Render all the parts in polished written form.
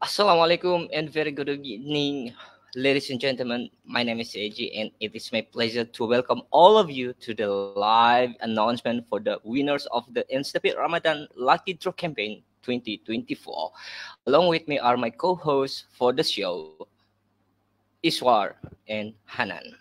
Assalamualaikum and very good evening, ladies and gentlemen. My name is AJ, and it is my pleasure to welcome all of you to the live announcement for the winners of the Instapit Ramadan Lucky Draw Campaign 2024. Along with me are my co-hosts for the show, Iswar and Hanan.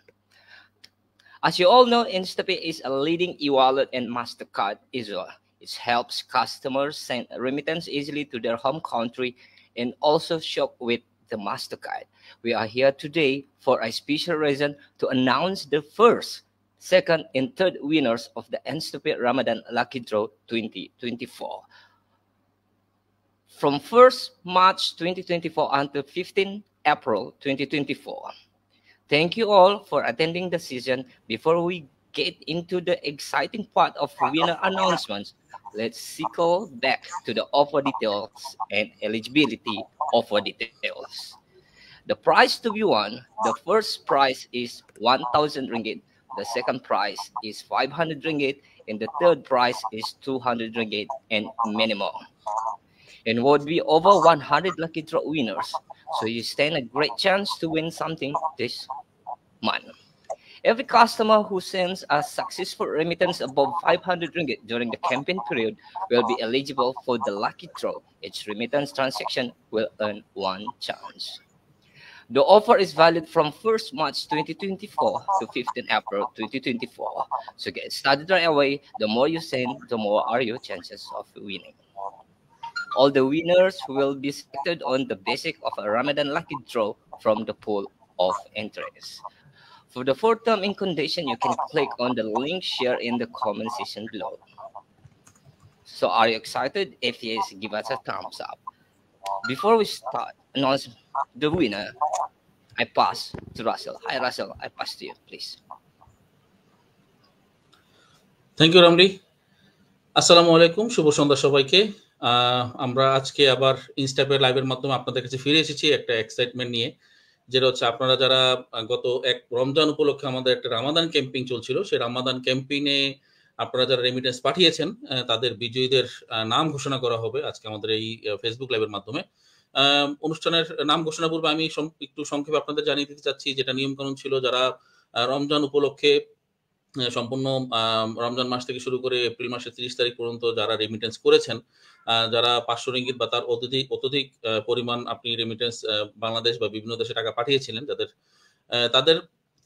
As you all know, Instapay is a leading e-wallet and MasterCard Israel. It helps customers send remittance easily to their home country and also shop with the MasterCard. We are here today for a special reason to announce the first, second, and third winners of the Instapay Ramadan Lucky Draw 2024. From 1st March 2024 until 15 April 2024. Thank you all for attending the season. Before we get into the exciting part of winner announcements, let's circle back to the offer details and eligibility offer details. The prize to be won, the first prize is 1,000 ringgit, the second prize is 500 ringgit, and the third prize is 200 ringgit and many more. And would be over 100 lucky draw winners. So you stand a great chance to win something this month. Every customer who sends a successful remittance above 500 ringgit during the campaign period will be eligible for the lucky draw. Each remittance transaction will earn one chance. The offer is valid from 1st March 2024 to 15 April 2024. So get started right away. The more you send, the more are your chances of winning. All the winners will be selected on the basis of a Ramadan lucky draw from the pool of entries. For the full term and condition, you can click on the link shared in the comment section below. So are you excited? If yes, give us a thumbs up. Before we start, announce the winner. I pass to Russell. Hi Russell, I pass to you, please. Thank you, Ramdi. আসসালামু আলাইকুম, শুভ সন্ধ্যা সবাইকে। আমরা আজকে আবার Instapay লাইভের মাধ্যমে আপনাদের কাছে ফিরে এসেছি একটা এক্সাইটমেন্ট নিয়ে, যেটা হচ্ছে আপনারা যারা গত এক রমজান উপলক্ষে আমাদের একটা রামাদান ক্যাম্পেইন চলছিল, সেই রামাদান ক্যাম্পেইনে আপনারা যারা রেমিটেন্স পাঠিয়েছেন তাদের বিজয়ীদের নাম ঘোষণা করা হবে আজকে আমাদের এই ফেসবুক লাইভের মাধ্যমে। অনুষ্ঠানের নাম ঘোষণা পূর্বে আমি একটু সংক্ষেপে আপনাদের জানিয়ে দিতে চাচ্ছি যেটা নিয়মকানুন ছিল। যারা রমজান উপলক্ষে সম্পূর্ণ রমজান মাস থেকে শুরু করে এপ্রিল মাসের 30 তারিখ পর্যন্ত যারা রেমিটেন্স করেছেন, যারা 500 রিঙ্গিত বা তার অত্যধিক পরিমাণ আপনি রেমিটেন্স বাংলাদেশ বা বিভিন্ন দেশে টাকা পাঠিয়েছিলেন, তাদের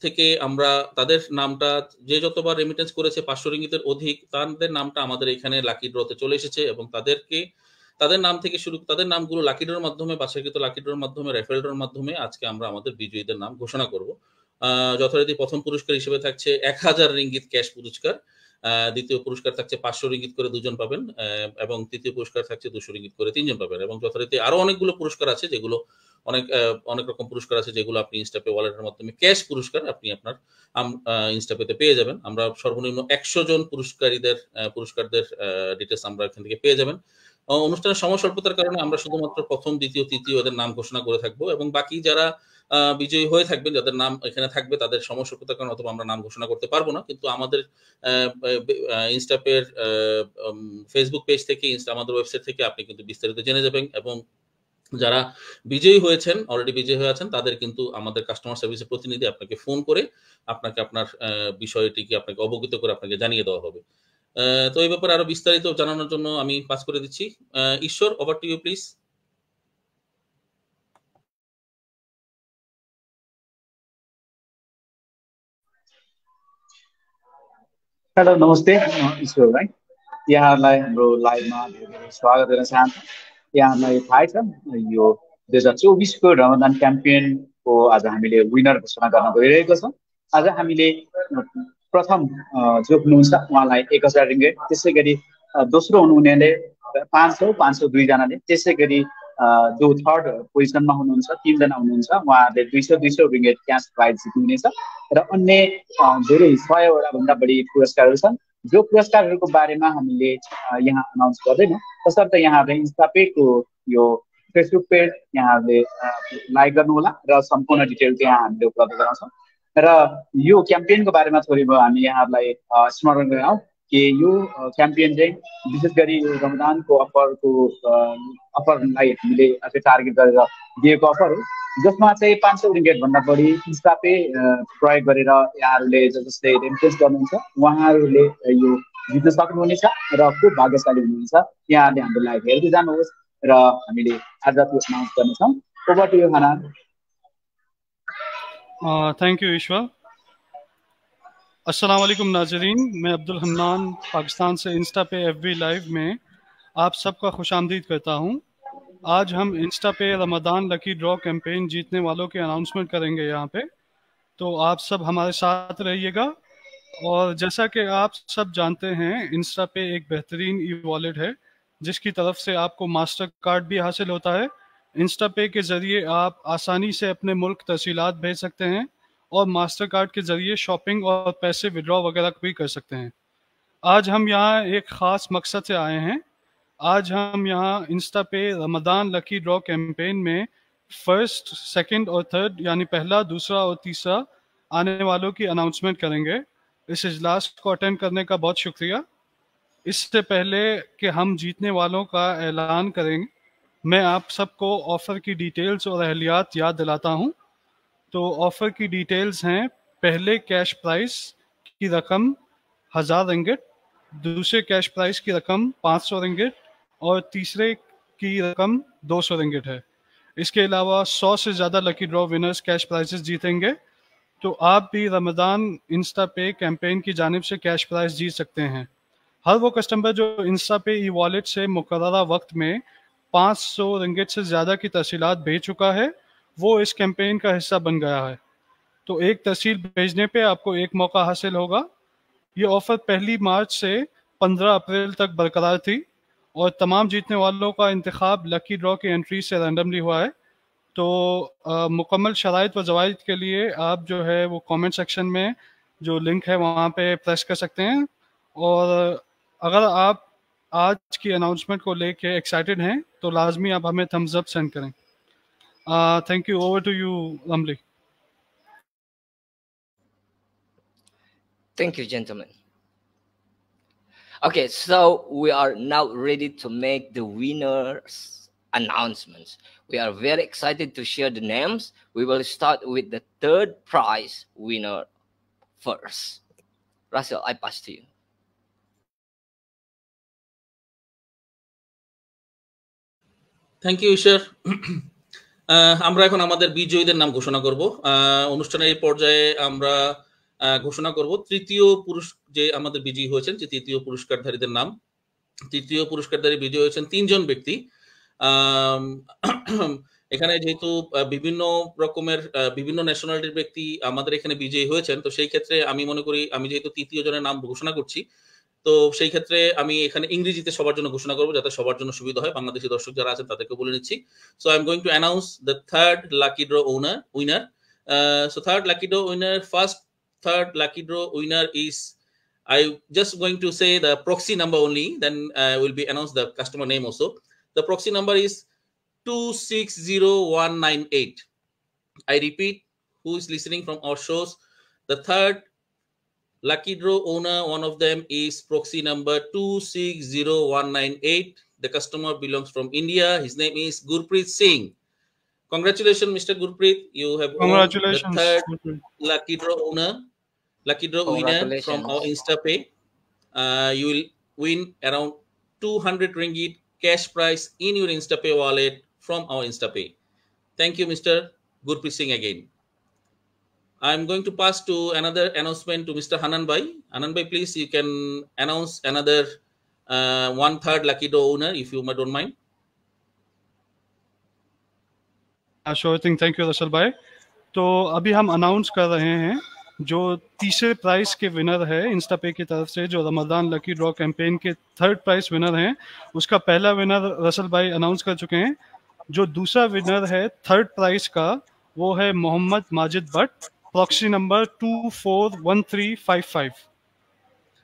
থেকে আমরা তাদের নামটা যে যতবার রেমিটেন্স করেছে 500 রিঙ্গিতের অধিক, তাদের নামটা আমাদের এখানে লাকি ড্রতে চলে এসেছে এবং তাদের নাম থেকে তাদের নামগুলো লাকি ড্রর মাধ্যমে, বাছাইকৃত লাকি ড্রর মাধ্যমে, রেফারেল ড্রর মাধ্যমে আজকে আমরা আমাদের বিজয়ীদের নাম ঘোষণা করব। যথারীতি প্রথম পুরস্কার হিসেবে থাকছে 1000 রিঙ্গিত ক্যাশ পুরস্কার, দ্বিতীয় পুরস্কার থাকছে 500 রিঙ্গিত করে 2 জন পাবেন, এবং তৃতীয় পুরস্কার থাকছে 200 রিঙ্গিত করে 3 জন পাবেন। এবং যথারীতি আরো অনেকগুলো পুরস্কার আছে, যেগুলো অনেক রকম পুরস্কার আছে, যেগুলো আপনি ইনস্টাপে ওয়ালেটের মাধ্যমে ক্যাশ পুরস্কার আপনি আপনার ইনস্টাপেতে পেয়ে যাবেন। আমরা সর্বনিম্ন 100 জন পুরস্কারদের ডিটেলস আমরা এখান থেকে পেয়ে যাবেন। অনুষ্ঠানের সময় স্বল্পতার কারণে আমরা শুধুমাত্র প্রথম, দ্বিতীয়, তৃতীয় এদের নাম ঘোষণা করে থাকবো, এবং বাকি যারা বিজয়ী হয়ে থাকবেন, যাদের নাম এখানে থাকবে, তাদের সমস্যার কারণে অথবা আমরা নাম ঘোষণা করতে পারবো না। কিন্তু আমাদের ইনস্টাপের ফেসবুক পেজ থেকে, আমাদের ওয়েবসাইট থেকে আপনি কিন্তু বিস্তারিত জেনে যাবেন। এবং যারা বিজয়ী হয়েছেন, অলরেডি বিজয়ী হয়ে আছেন, তাদের কিন্তু আমাদের কাস্টমার সার্ভিসের প্রতিনিধি আপনাকে ফোন করে আপনাকে আপনার বিষয়টিকে আপনাকে অবগত করে আপনাকে জানিয়ে দেওয়া হবে। তো এই ব্যাপারে আরো বিস্তারিত জানানোর জন্য আমি পাস করে দিচ্ছি। Ishwar, over to you please. Hello नमस्ते, ईश्वर भाइ। यहाँहरूलाई हाम्रो लाइभमा धेरै स्वागत गर्न चाहन्छु। यहाँहरूलाई थाहै छ यो 2024 को रमजान क्याम्पेनको आज हामीले विनर घोषणा गर्न गइरहेको छौँ। आज हामीले प्रथम जो हुनुहुन्छ उहाँलाई 1000 ringgit, त्यसै गरी दोस्रो हुनुहुनेले 500 जनाले, त्यसै गरी जो थर्ड पोजिसनमा हुनुहुन्छ 3 जना हुनुहुन्छ उहाँहरूले 200 ringgit क्यास प्राइज जित्नुहुनेछ। र अन्य धेरै 100 वटा भन्दा बढी पुरस्कारहरू छन्, जो पुरस्कारहरूको बारेमा हामीले यहाँ अनाउन्स गर्दैनौँ। तसर्थ यहाँहरूले इन्स्टापेको यो फेसबुक पेज यहाँहरूले लाइक गर्नुहोला र सम्पूर्ण डिटेल त्यहाँ हामीले उपलब्ध गराउँछौँ। र यो क्याम्पेनको बारेमा थोरै भयो हामी यहाँहरूलाई स्मरण गराउँ कि यो क्याम्पेन चाहिँ विशेष गरी यो रमजानको अफरलाई हामीले चाहिँ टार्गेट गरेर दिएको अफर हो, जसमा चाहिँ 500 रिङ्गेट भन्दा बढी इन्स्टापे प्रयोग गरेर यहाँहरूले जसले रेमिटेन्स गर्नुहुन्छ उहाँहरूले यो जित्न सक्नुहुनेछ र खूब भाग्यशाली हुनुहुन्छ। यहाँहरूले हाम्रो लाइभ हेर्दै जानुहोस् र हामीले आज त्यो अनाउन्स गर्नेछौँ। Over to you Hanan. Thank you Ishwar. अस्सलाम वालेकुम नाजरीन, मैं अब्दुल हन्नान पाकिस्तान से इंस्टा पे एफबी लाइव में आप सबका खुशामदीद करता हूं। आज हम इंस्टा पे रमज़ान लकी ड्रॉ कैंपेन जीतने वालों के अनाउंसमेंट करेंगे यहाँ पे, तो आप सब हमारे साथ रहिएगा। और जैसा कि आप सब जानते हैं, इंस्टा पे एक बेहतरीन ई वॉलेट है जिसकी तरफ से आपको मास्टर कार्ड भी हासिल होता है। इंस्टा पे के ज़रिए आप आसानी से अपने मुल्क तहसीलात भेज सकते हैं और मास्टर कार्ड के ज़रिए शॉपिंग और पैसे विड्रॉ वगैरह भी कर सकते हैं। आज हम यहाँ एक ख़ास मकसद से आए हैं। आज हम यहाँ इंस्टा पे रमज़ान लकी ड्रॉ कैंपेन में फर्स्ट, सेकंड और थर्ड यानी पहला, दूसरा और तीसरा आने वालों की अनाउंसमेंट करेंगे। इस इजलास को अटेंड करने का बहुत शुक्रिया। इससे पहले कि हम जीतने वालों का ऐलान करेंगे, मैं आप सबको ऑफ़र की डिटेल्स और अहलियात याद दिलाता हूँ। तो ऑफ़र की डिटेल्स हैं, पहले कैश प्राइस की रकम 1000 रिंगिट, दूसरे कैश प्राइस की रकम 500 रिंगिट और तीसरे की रकम 200 रिंगिट है। इसके अलावा 100 से ज़्यादा lucky draw winners cash prices जीतेंगे। तो आप भी रमज़ान इंस्टा पे कैंपेन की जानिब से कैश प्राइस जीत सकते हैं। हर वो कस्टमर जो इंस्टा पे ई वॉलेट से मुकर्ररा वक्त में 500 रिंगिट से ज़्यादा की तहसीलात भेज चुका है, वो इस कैंपेन का हिस्सा बन गया है। तो एक तहसील भेजने पे आपको एक मौका हासिल होगा। ये ऑफ़र 1 मार्च से 15 अप्रैल तक बरकरार थी और तमाम जीतने वालों का इंतखाब लकी ड्रॉ की एंट्री से रैंडमली हुआ है। तो मुकम्मल शराइत व ज़वाइद के लिए आप जो है वो कमेंट सेक्शन में जो लिंक है वहाँ पे प्रेस कर सकते हैं। और अगर आप आज की अनाउंसमेंट को लेके एक्साइटेड हैं तो लाजमी आप हमें थम्स अप सेंड करें। Thank you. Over to you, Ramli. Thank you, gentlemen. Okay, so we are now ready to make the winners announcements. We are very excited to share the names. We will start with the third prize winner first. Russell, I pass to you. Thank you Ishwar. আমরা এখন আমাদের বিজয়ীদের নাম ঘোষণা করব। অনুষ্ঠানের এই পর্যায়ে আমরা ঘোষণা করব তৃতীয় পুরুষ যে আমাদের বিজয়ী হয়েছেন, যে তৃতীয় পুরস্কারধারীদের নাম। তৃতীয় পুরস্কারধারী বিজয়ী হয়েছেন 3 জন ব্যক্তি। এখানে যেহেতু বিভিন্ন রকমের বিভিন্ন ন্যাশনালিটির ব্যক্তি আমাদের এখানে বিজয়ী হয়েছেন, তো সেই ক্ষেত্রে আমি মনে করি আমি যেহেতু তৃতীয় জনের নাম ঘোষণা করছি, তো সেই ক্ষেত্রে আমি এখানে ইংরেজিতে সবার জন্য ঘোষণা করব যাতে সবার জন্য সুবিধা হয়। বাংলাদেশি দর্শক যারা আছেন তাদেরকে বলে নিচ্ছি। So I am going to announce the third lucky draw winner. So third lucky draw winner, first third lucky draw winner is, I just going to say the proxy number only, then will be announced the customer name also. The proxy number is 260198. I repeat, who is listening from our shows, the third lucky draw owner, one of them is proxy number 260198. The customer belongs from India. His name is Gurpreet Singh. Congratulations, Mr. Gurpreet. You have won the third lucky draw owner, lucky draw winner from our InstaPay. You will win around 200 ringgit cash prize in your InstaPay wallet from our InstaPay. Thank you, Mr. Gurpreet Singh again. I'm going to pass to another announcement to Mr. Hanan Bhai. Hanan Bhai, please, you can announce another one third lucky draw owner if you don't mind. Sure thing. Thank you, Russell भाई। तो अभी हम announce कर रहे हैं जो तीसरे price के विनर है इंस्टापे की तरफ से, जो रमज़ान लकी ड्रॉ कैंपेन के थर्ड प्राइस विनर हैं। उसका पहला विनर रसल भाई अनाउंस कर चुके हैं। जो दूसरा विनर है थर्ड प्राइस का, वो है मोहम्मद माजिद भट्ट, प्रॉक्सी नंबर 241355।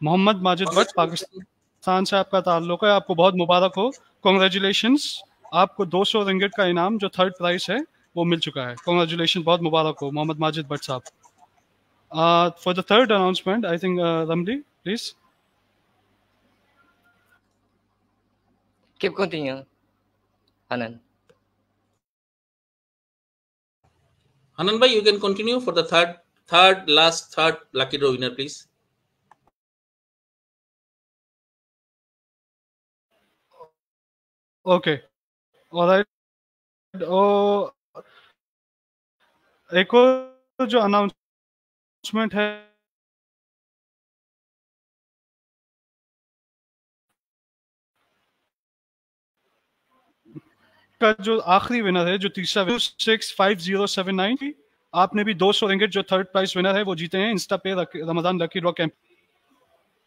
मोहम्मद माजिद भट्ट, पाकिस्तान से आपका ताल्लुक है, आपको बहुत मुबारक हो। कॉन्ग्रेचुलेशंस, आपको 200 रिंगिट का इनाम जो थर्ड प्राइस है वो मिल चुका है। कॉन्ग्रेचुलेशन, बहुत मुबारक हो Mohammad Majid Bhatt sahab. For the third announcement, I think Ramli please. Keep continue, Hanan. Hanan bhai, you can continue for the third lucky draw winner, please. Okay. All right. Oh, एक और जो अनाउंसमेंट है का जो आखिरी विनर है, जो तीसरा 65079, आपने भी 200 रिंगिट जो थर्ड प्राइस विनर है वो जीते हैं इंस्टा पे Ramzan lucky draw camp.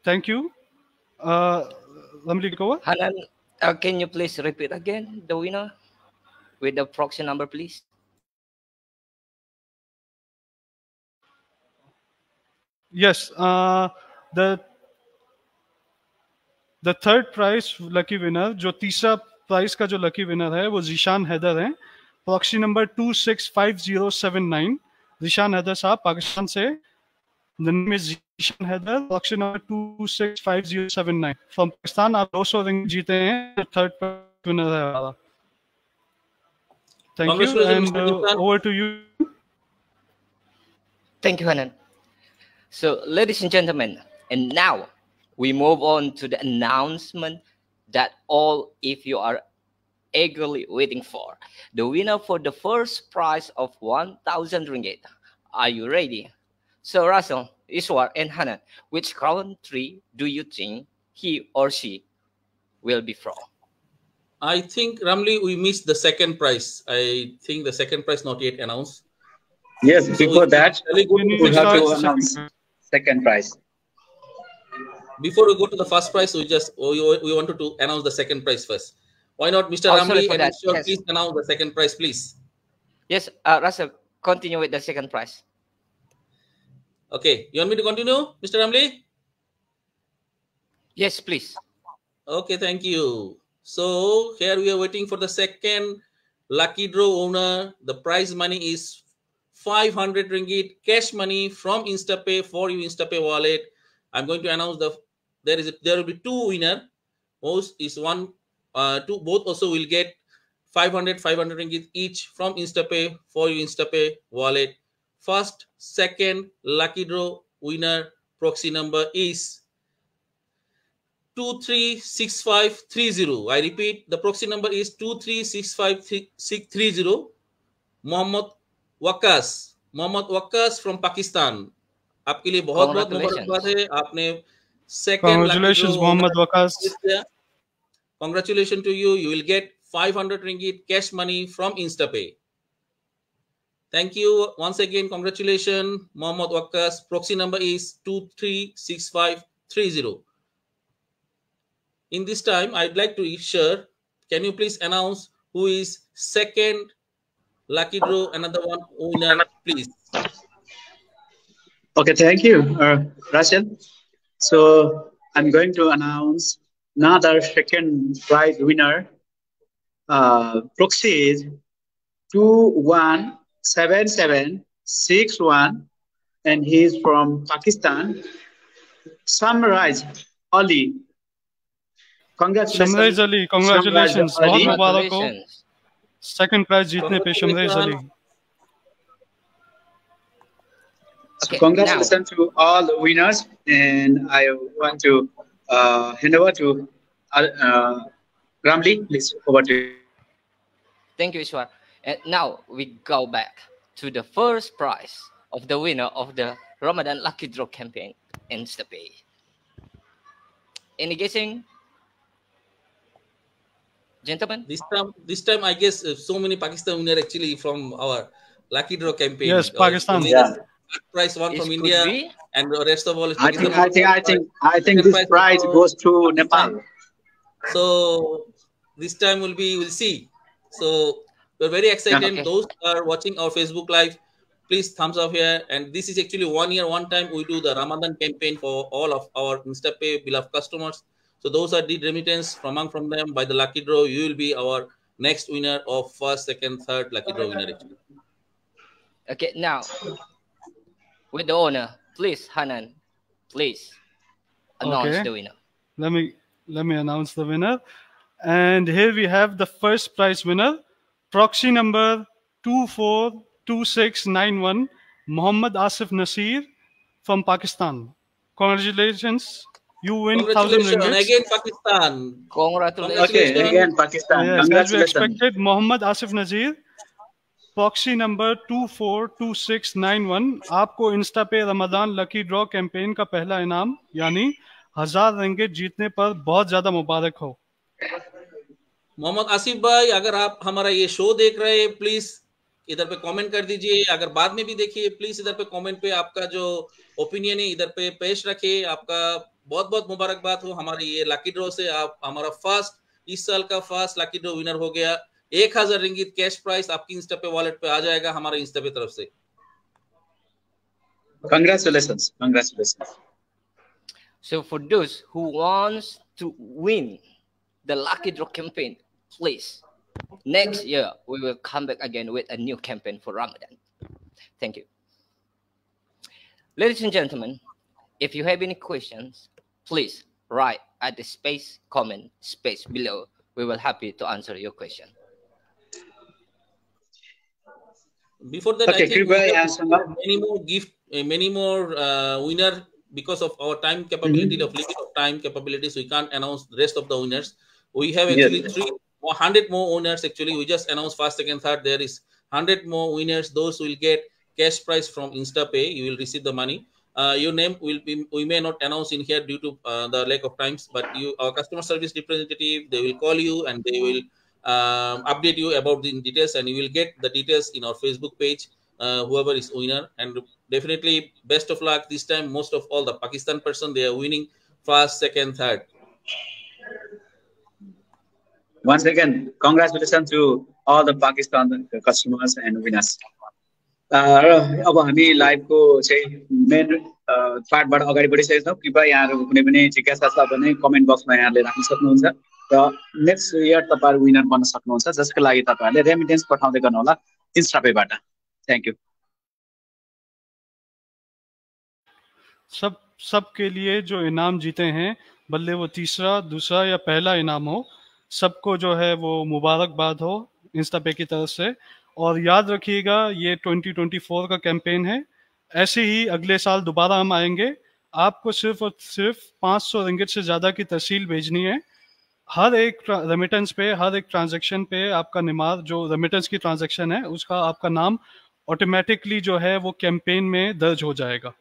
Thank you. Ramli, go on. Hanan, can you please repeat again the winner with the proxy number, please? Yes. The third prize lucky winner, जो तीसरा price का जो lucky winner है वो जीशान हैदर है. Proxy number 265079. Zeeshan Haider साहब पाकिस्तान से. The name is Zeeshan Haider. Proxy number 265079 from Pakistan. आप 200 रिंग जीते हैं. थर्ड प्राइज विनर है हमारा. Thank you, and over to you. Thank you, Hanan. So, ladies and gentlemen, and now we move on to the announcement that all if you are eagerly waiting for. The winner for the first prize of 1,000 ringgit. Are you ready? So, Russell, Iswar, and Hanan, which country do you think he or she will be from? I think, Ramli, we missed the second prize. I think the second prize not yet announced. Yes, so before that, we have to announce second prize. Before we go to the first prize, we wanted to announce the second prize first. Why not, Mr. Ramli? And Mr. Yes. Please announce the second prize, please. Yes, Russell, continue with the second prize. Okay, you want me to continue, Mr. Ramli? Yes, please. Okay, thank you. So here we are waiting for the second lucky draw owner. The prize money is 500 ringgit cash money from InstaPay for you InstaPay wallet. I'm going to announce there will be two winner. Most is one, two, both also will get 500 ringgit each from InstaPay for you InstaPay wallet. First, second lucky draw winner proxy number is 236530. I repeat, the proxy number is 236530. Mohammad Waqas from Pakistan. आपके लिए बहुत बहुत मुबारकबाद है. आपने second congratulations Mohammad Waqas. Congratulations to you. You will get 500 ringgit cash money from InstaPay. Thank you once again. Congratulations, Mohammad Waqas. Proxy number is 236530. In this time, I'd like to share. Can you please announce who is second lucky draw? Another one winner, please. Okay, thank you, Rachel. So I'm going to announce another second prize winner. Proxy is 217761, and he is from Pakistan. Samraj Ali. Shamrez Ali, congratulations. बहुत मुबारक हो second prize जीतने पे Shamrez Ali. So congratulations to all the winners, and I want to hand over to Ramli. Please, over to you. Thank you, Ishwar. And now we go back to the first prize of the winner of the Ramadan Lucky Draw campaign, InstaPay. Any guessing? Gentlemen? This time I guess so many Pakistan winner actually from our Lucky Draw campaign. Yes, Pakistan. Yeah. Prize one from India, and the rest of all is I think this prize goes to Nepal. So this time we'll see. So we're very excited. Okay. Those who are watching our Facebook Live, please thumbs up here. And this is actually 1 year, one time we do the Ramadan campaign for all of our InstaPay beloved customers. So those are did remittance from them by the lucky draw. You will be our next winner of first, second, third lucky draw winner actually. Okay, now with the owner, please, Hanan, please announce the winner. Let me announce the winner. And here we have the first prize winner, proxy number 242691, Muhammad Asif Nasir from Pakistan. Congratulations. You win 1,000 Congratulations ringgit. again, Pakistan. Congratulations. Okay, again Pakistan. Yes, as we Congratulations. expected, Muhammad Asif Nazir, proxy number 242691 आपको Insta पे Ramzan lucky draw campaign का पहला इनाम यानी 1000 ringgit जीतने पर बहुत ज्यादा मुबारक हो। मोहम्मद आसिफ भाई, अगर आप हमारा ये शो देख रहे हैं प्लीज इधर पे कमेंट कर दीजिए, अगर बाद में भी देखिए प्लीज इधर पे कमेंट पे आपका जो ओपिनियन है इधर पे पेश रखिए। आपका बहुत बहुत मुबारकबाद हो हमारे ये लकी ड्रॉ से। आप हमारा फर्स्ट इस साल का फर्स्ट लकी ड्रॉ विनर हो गया। 1000 रिंगिट कैश प्राइस आपकी इंस्टा पे वॉलेट पे आ जाएगा हमारे इंस्टा पे तरफ से। Congratulations. Congratulations. So for those who wants to win the lucky draw campaign, please, next year we will come back again with a new campaign for Ramadan. Thank you. Ladies and gentlemen, if you have any questions, please write at the comment space below. We will happy to answer your question. Before that, Okay, I think Kripa, we has have many more winner because of our time capability of limit of time capabilities. We can't announce the rest of the winners. We have actually 100 more winners. Actually, we just announced first, second, third. There is 100 more winners. Those will get cash prize from InstaPay. You will receive the money. Your name will be, we may not announce in here due to the lack of times, but our customer service representative, they will call you and they will update you about the details, and you will get the details in our Facebook page, whoever is winner. And definitely best of luck this time. Most of all the Pakistan person, they are winning first, second, third. Once again, congratulations to all the Pakistan customers and winners. अब हामी लाइभको चाहिँ main पार्टबाट अगाडि बढिसकेका छौँ। कृपया यहाँहरू कुनै पनि जिज्ञासा छ भने कमेन्ट बक्समा यहाँले राख्न सक्नुहुन्छ र नेक्स्ट इयर तपाईँहरू विनर बन्न सक्नुहुन्छ, जसको लागि तपाईँहरूले रेमिटेन्स पठाउँदै गर्नुहोला इन्स्टापेबाट। Thank you. सबके लिए जो इनाम जीते हैं, भले वो तीसरा, दूसरा या पहला इनाम हो, सबको जो है वो मुबारकबाद हो इंस्टापे की तरफ से। और याद रखिएगा ये 2024 का कैंपेन है। ऐसे ही अगले साल दोबारा हम आएंगे। आपको सिर्फ और सिर्फ 500 रिंगिट से ज़्यादा की तहसील भेजनी है। हर एक रेमिटेंस पे, हर एक ट्रांजैक्शन पे आपका निमार, जो रेमिटेंस की ट्रांजैक्शन है उसका आपका नाम ऑटोमेटिकली जो है वो कैंपेन में दर्ज हो जाएगा।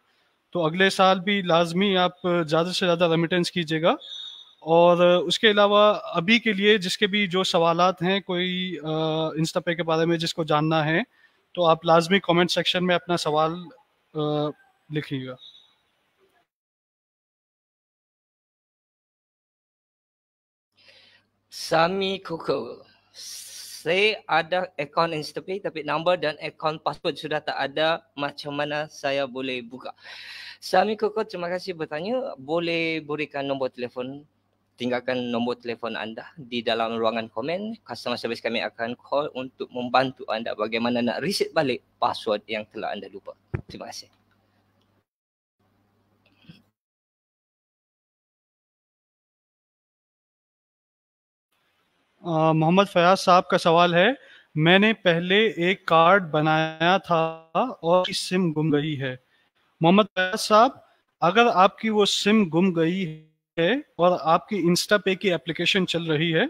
तो अगले साल भी लाजमी आप ज़्यादा से ज़्यादा रेमिटेंस कीजिएगा। और उसके अलावा अभी के लिए जिसके भी जो सवालात हैं, कोई इंस्टापे के बारे में जिसको जानना है, तो आप लाजमी कमेंट सेक्शन में अपना सवाल लिखिएगा। Sami Koko, saya ada akaun InstaPay tapi nombor dan akaun password sudah tak ada. Macam mana saya boleh buka? Sami Koko, terima kasih bertanya. Boleh berikan nombor telefon, tinggalkan nombor telefon anda di dalam ruangan komen. Customer service kami akan call untuk membantu anda bagaimana nak reset balik password yang telah anda lupa. Terima kasih. Mohammad Fayaz साहब का सवाल है, मैंने पहले एक card बनाया था और सिम गुम गई है। मोहम्मद फयाज साहब, अगर आपकी वो सिम गुम गई है और आपकी इंस्टापे की एप्लीकेशन चल रही है,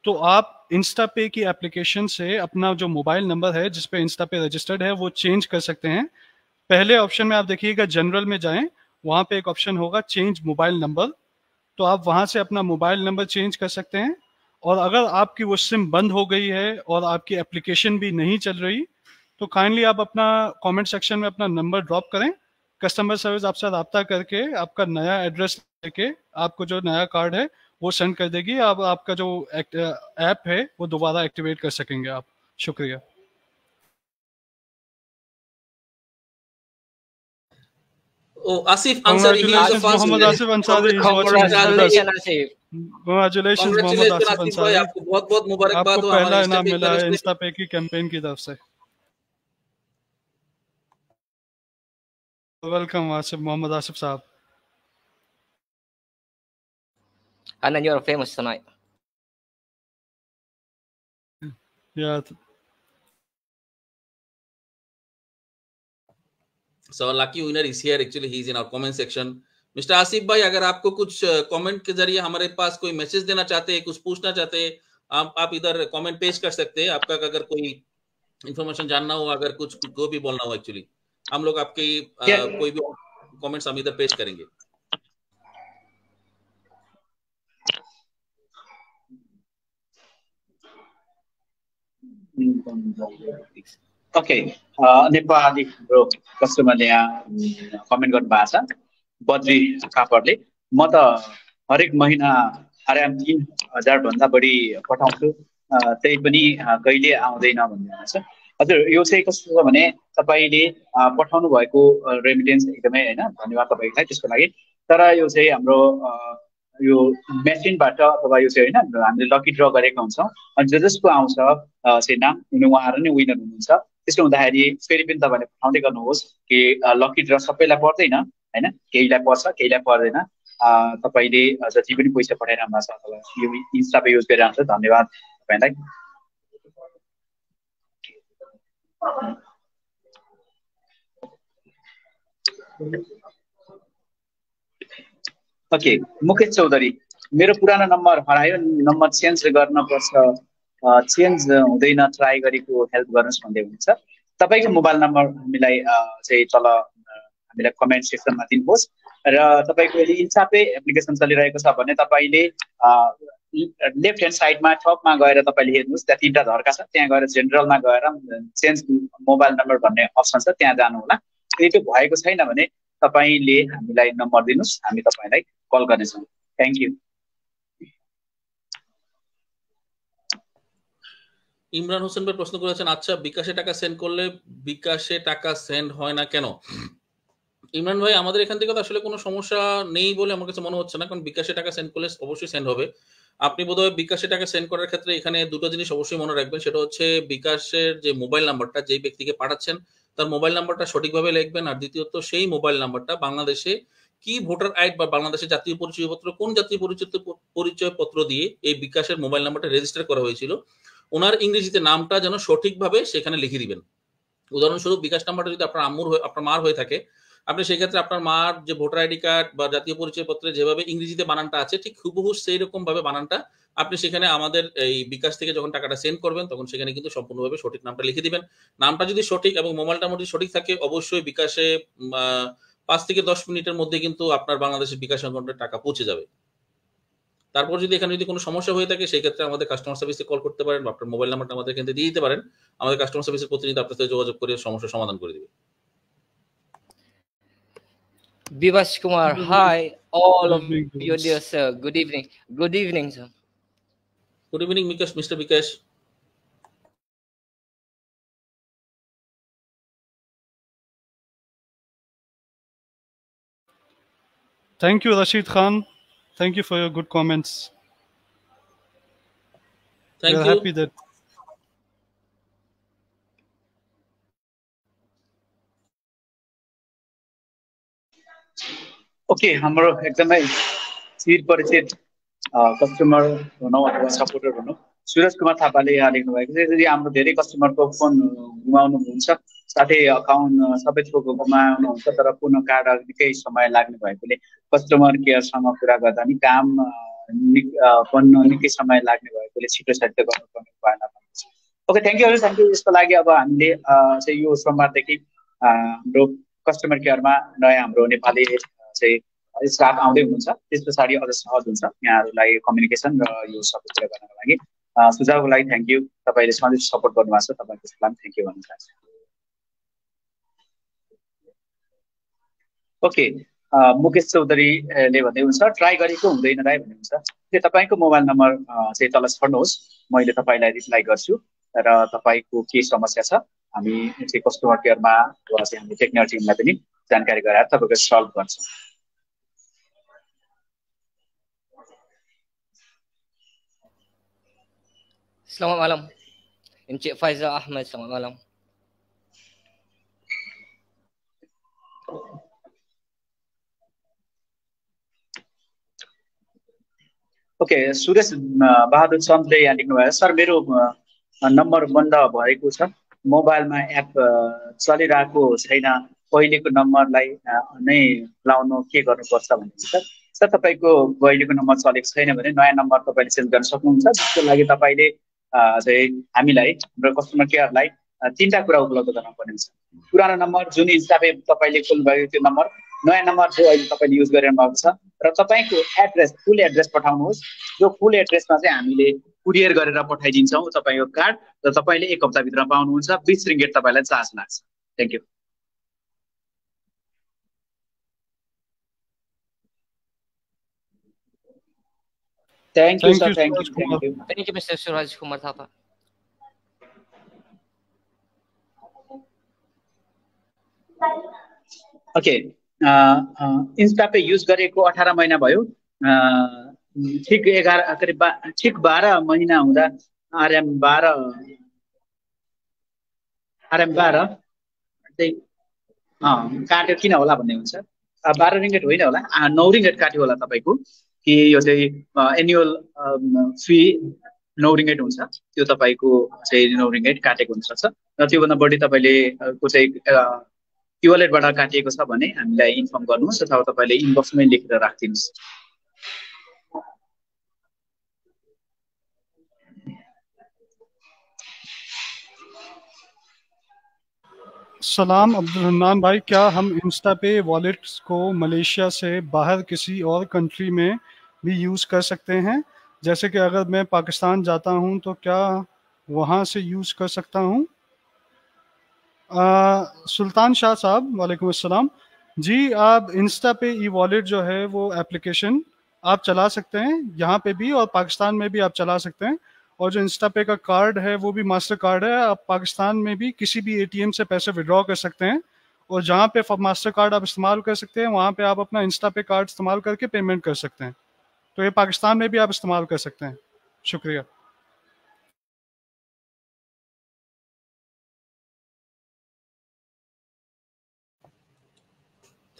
तो आप इंस्टापे की एप्लीकेशन से अपना जो मोबाइल नंबर है जिस पे इंस्टापे रजिस्टर्ड है वो चेंज कर सकते हैं। पहले ऑप्शन में आप देखिएगा, जनरल में जाएं, वहाँ पे एक ऑप्शन होगा चेंज मोबाइल नंबर, तो आप वहाँ से अपना मोबाइल नंबर चेंज कर सकते हैं। और अगर आपकी वो सिम बंद हो गई है और आपकी एप्लीकेशन भी नहीं चल रही, तो काइंडली आप अपना कमेंट सेक्शन में अपना नंबर ड्रॉप करें। कस्टमर सर्विस आपसे रब्ता करके आपका नया एड्रेस लेके आपको जो नया कार्ड है वो सेंड कर देगी। आप आपका जो ऐप है वो दोबारा एक्टिवेट कर सकेंगे आप। शुक्रिया। Oh, Asif Ansari, he is the first Muhammad winner. Asif Ansari is watching. Congratulations, Asif. Congratulations Mohammad Asif Ansari, आपको बहुत-बहुत मुबारकबाद आपको हो पहला हमारे इनाम इंस्टापे मिला की है तरफ से। इंस्टापे की कैंपेन की तरफ से। वेलकम आसिफ, मोहम्मद आसिफ साहब। Hanan, you're famous tonight. Yeah. So lucky winner is here. Actually, he is in our comment section. Mister Asif भाई, अगर आपको कुछ कमेंट के जरिए हमारे पास कोई मैसेज देना चाहते हैं, कुछ पूछना चाहते हैं, आप इधर कमेंट पेश कर सकते हैं. आपका अगर कोई इंफॉर्मेशन जानना हो, अगर कुछ को भी बोलना हो, एक्चुअली हम लोग आपके कोई भी कमेंट्स हम इधर पेश करेंगे. ओके, नेपाली हाम्रो कस्टमरले यहाँ कमेन्ट गर्नुभएको छ, बद्री कापडले. म त हरेक महिना आराम 3,000 भन्दा बढी पठाउँछु, त्यही पनि कहिले आउँदैन भन्नुहुन्छ. हजुर, यो चाहिँ कस्तो छ भने तपाईँले पठाउनु भएको रेमिटेन्स एकदमै होइन, धन्यवाद तपाईँलाई त्यसको लागि. तर यो चाहिँ हाम्रो यो मेसिनबाट अथवा यो चाहिँ होइन, हामीले लकी ड्र गरेका हुन्छौँ अनि जसको आउँछ चाहिँ नाम उहाँहरू नै विनर हुनुहुन्छ. त्यसो हुँदाखेरि फेरि पनि तपाईँले पठाउँदै गर्नुहोस् कि लकी ड्र सबैलाई पर्दैन होइन, केहीलाई पर्छ केहीलाई पर्दैन. तपाईँले जति पनि पैसा पठाइरहनु भएको छ अथवा यो इन्स्टा पे युज गरिरहनु छ, धन्यवाद तपाईँलाई. ओके, मुकेश चौधरी, मेरो पुरानो नम्बर हरायो, नम्बर चेन्ज गर्न पर्छ, चेन्ज हुँदैन, ट्राई गरेको हेल्प गर्नुहोस् भन्दै हुनुहुन्छ. तपाईँको मोबाइल नम्बर हामीलाई चाहिँ तल हामीलाई कमेन्ट सेक्सनमा दिनुहोस्. र तपाईँको यदि इन्स्टापे एप्लिकेसन चलिरहेको छ भने तपाईँले लेफ्ट ह्यान्ड साइडमा टपमा गएर तपाईँले हेर्नुहोस्, त्यहाँ 3टा धर्का छ, त्यहाँ गएर जेनरलमा गएर चेन्ज मोबाइल नम्बर भन्ने अप्सन छ, त्यहाँ जानु होला. यदि त्यो भएको छैन भने तपाईँले हामीलाई नम्बर दिनुहोस्, हामी तपाईँलाई कल गर्नेछौँ. Thank you. ইমরান হোসেন ভাই প্রশ্ন করেছেন, আচ্ছা বিকাশে টাকা সেন্ড করলে বিকাশে টাকা সেন্ড হয় না কেন? ইমরান ভাই, আমাদের এখান থেকে তো আসলে কোনো সমস্যা নেই বলে আমার কাছে মনে হচ্ছে না, কারণ বিকাশে টাকা সেন্ড করলে অবশ্যই সেন্ড হবে. আপনি বোধহয় বিকাশে টাকা সেন্ড করার ক্ষেত্রে এখানে দুটো জিনিস অবশ্যই মনে রাখবেন. সেটা হচ্ছে বিকাশের যে মোবাইল নাম্বারটা, যেই ব্যক্তিকে পাঠাচ্ছেন তার মোবাইল নাম্বারটা সঠিকভাবে লিখবেন. আর দ্বিতীয়ত সেই মোবাইল নাম্বারটা বাংলাদেশে কি ভোটার আইডি বা বাংলাদেশের জাতীয় পরিচয়পত্র, কোন জাতীয় পরিচয়পত্র দিয়ে এই বিকাশের মোবাইল নাম্বারটা রেজিস্টার করা হয়েছিল, ওনার ইংরেজিতে নামটা যেন সঠিকভাবে সেখানে লিখে দিবেন. উদাহরণস্বরূপ, বিকাশ নাম্বারটা যদি আপনার মার হয়ে থাকে, আপনি সেই ক্ষেত্রে আপনার মার যে ভোটার আইডি কার্ড বা জাতীয় পরিচয়পত্রে যেভাবে ইংরেজিতে বানানটা আছে, ঠিক হুবহু সেই রকম ভাবে বানানটা আপনি সেখানে আমাদের এই বিকাশ থেকে যখন টাকাটা সেন্ড করবেন তখন সেখানে কিন্তু সম্পূর্ণভাবে সঠিক নামটা লিখে দিবেন. নামটা যদি সঠিক এবং মোবাইল নাম্বার যদি সঠিক থাকে, অবশ্যই বিকাশে 5 থেকে 10 মিনিটের মধ্যে কিন্তু আপনার বাংলাদেশের বিকাশ অ্যাকাউন্টে টাকা পৌঁছে যাবে. তারপর যদি এখানে যদি কোনো সমস্যা হয়ে থাকে, সেই ক্ষেত্রে আমাদের কাস্টমার সার্ভিসে কল করতে পারেন বা আপনার মোবাইল নাম্বারটা আমাদের এখানে দিয়ে দিতে পারেন. আমাদের কাস্টমার সার্ভিসের প্রতিনিধি আপনার সাথে যোগাযোগ করে সমস্যার সমাধান করে দিবে. Vivash Kumar, hi all of you dear sir. Good evening. Good evening, sir. Good evening, Mr. Bikash. Thank you, Rashid Khan. Thank you for your good comments. Thank We're you. happy that okay, हाम्रो एकदमै चिर परिचित customer हुनु अथवा supporter हुनु सुरज कुमार थापाले यहाँ लेख्नु भएको छ, यदि हाम्रो धेरै कस्टमरको फोन गुमाउनुहुन्छ, साथै अकाउन्ट सबै थोकको गुमाउनुहुन्छ, तर पुनः कार्ड निकै समय लाग्ने भएकोले कस्टमर केयरसँग कुरा गर्दा नि काम बन्न निकै समय लाग्ने भएकोले छिटो साध्य गर्नुपर्ने भएन भन्नुहुन्छ. Okay, thank you. यसको लागि अब हामीले चाहिँ यो सोमबारदेखि हाम्रो कस्टमर केयरमा नयाँ हाम्रो नेपाली चाहिँ स्टाफ आउँदै हुनुहुन्छ. त्यस पछाडि अझ सहज हुन्छ यहाँहरूलाई कम्युनिकेसन र यो सबै कुरा गर्नको लागि. सुझावको लागि थ्याङ्क यू. तपाईँले सधैँ सपोर्ट गर्नुभएको छ, तपाईँको लागि थ्याङ्क यू भन्न चाहन्छु. ओके, मुकेश चौधरीले भन्दै हुन्छ, ट्राई गरेको हुँदैन राई भन्नुहुन्छ. त्यो तपाईँको मोबाइल नम्बर चाहिँ तल छर्नुहोस्, मैले तपाईँलाई रिप्लाई गर्छु र तपाईँको के समस्या छ हामी चाहिँ कस्टमर केयरमा वा चाहिँ हामी टेक्निकल टिमलाई पनि जानकारी गराएर तपाईँको सल्भ गर्छौँ. Selamat malam. Encik Faizal Ahmad, selamat malam. ओके, सुरेश बहादुर चन्दले यहाँ लेख्नुभयो, सर मेरो नम्बर बन्द भएको छ, मोबाइलमा एप चलिरहेको छैन, पहिलेको नम्बरलाई नै लाउनु के गर्नुपर्छ भने सर तपाईँको पहिलेको नम्बर चलेको छैन भने नयाँ नम्बर तपाईँले चेन्ज गर्न सक्नुहुन्छ। जसको लागि तपाईँले चाहिँ हामीलाई हाम्रो कस्टमर केयरलाई तीनटा कुरा उपलब्ध गराउनुपर्ने हुन्छ। पुरानो नम्बर जुन हिसाबले तपाईँले खोल्नुभयो त्यो नम्बर, नयाँ नम्बर जो अहिले तपाईँले युज गरिरहनु भएको छ, र तपाईँको एड्रेस, फुल एड्रेस पठाउनुहोस्। जो फुल एड्रेसमा चाहिँ हामीले कुरियर गरेर पठाइदिन्छौँ तपाईँको कार्ड, र तपाईँले 1 हप्ताभित्र पाउनुहुन्छ। 20 रिङ्गेट तपाईँलाई चार्ज लाग्छ। Thank you. Thank you, sir. Thank you. Thank you, Mr. Suraj Kumar Thapa. Okay, InstaPay use गरेको 18 महिना भयो। ठिक 12 महिना हुँदा RM12 चाहिँ काट्यो किन होला भन्ने हुन्छ। 12 रिङ्गेट होइन होला, 9 रिङ्गेट काट्यो होला तपाईँको, कि यो चाहिँ एनुअल फी 9 रिङ्गेट हुन्छ। त्यो तपाईँको चाहिँ 9 रिङ्गेट काटेको हुनसक्छ, र त्योभन्दा बढी तपाईँले को चाहिँ वालेटबाट काटिएको छ भने हामीलाई इन्फर्म गर्नुहोस्, अथवा तपाईँले इनबक्समै लेखेर राखिदिनुहोस्। सलाम अब्दुल हन्नान भाई, क्या हम इंस्टापे वॉलेट्स को मलेशिया से बाहर किसी और कंट्री में भी यूज़ कर सकते हैं? जैसे कि अगर मैं पाकिस्तान जाता हूं तो क्या वहां से यूज़ कर सकता हूं? सुल्तान शाह साहब, वालेकुम अस्सलाम जी। आप इंस्टापे ई वॉलेट जो है वो एप्लीकेशन आप चला सकते हैं यहाँ पे भी, और पाकिस्तान में भी आप चला सकते हैं। और जो इंस्टापे का कार्ड है वो भी मास्टर कार्ड है। आप पाकिस्तान में भी किसी भी ATM से पैसे विड्रॉ कर सकते हैं, और जहाँ पे मास्टर कार्ड आप इस्तेमाल कर सकते हैं वहाँ पे आप अपना इंस्टापे कार्ड इस्तेमाल करके पेमेंट कर सकते हैं। तो ये पाकिस्तान में भी आप इस्तेमाल कर सकते हैं। शुक्रिया।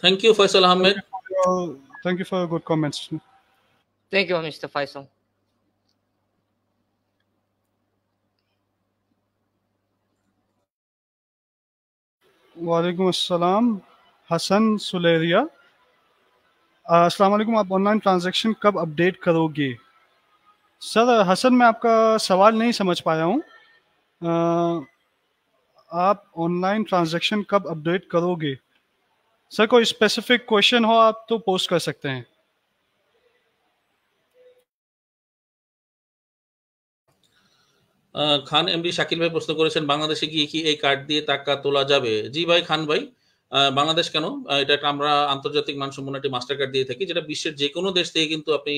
Thank you, Faisal Ahmed. Thank you for your good comments. Thank you, Mr. Faisal. वालेकुम अस्सलाम, हसन सुलेरिया। अस्सलाम वालेकुम, आप ऑनलाइन ट्रांजैक्शन कब अपडेट करोगे? सर हसन, मैं आपका सवाल नहीं समझ पाया हूँ। आप ऑनलाइन ट्रांजैक्शन कब अपडेट करोगे? सर कोई स्पेसिफिक क्वेश्चन हो आप तो पोस्ट कर सकते हैं। খান এমডি শাকিল ভাই প্রশ্ন করেছেন, বাংলাদেশে গিয়ে কি এই কার্ড দিয়ে টাকা তোলা যাবে? জি ভাই, খান ভাই, বাংলাদেশ কেন, এটা আমরা আন্তর্জাতিক মানসম্পন্ন একটি মাস্টার কার্ড দিয়ে থাকি, যেটা বিশ্বের যে কোনো দেশ থেকে কিন্তু আপনি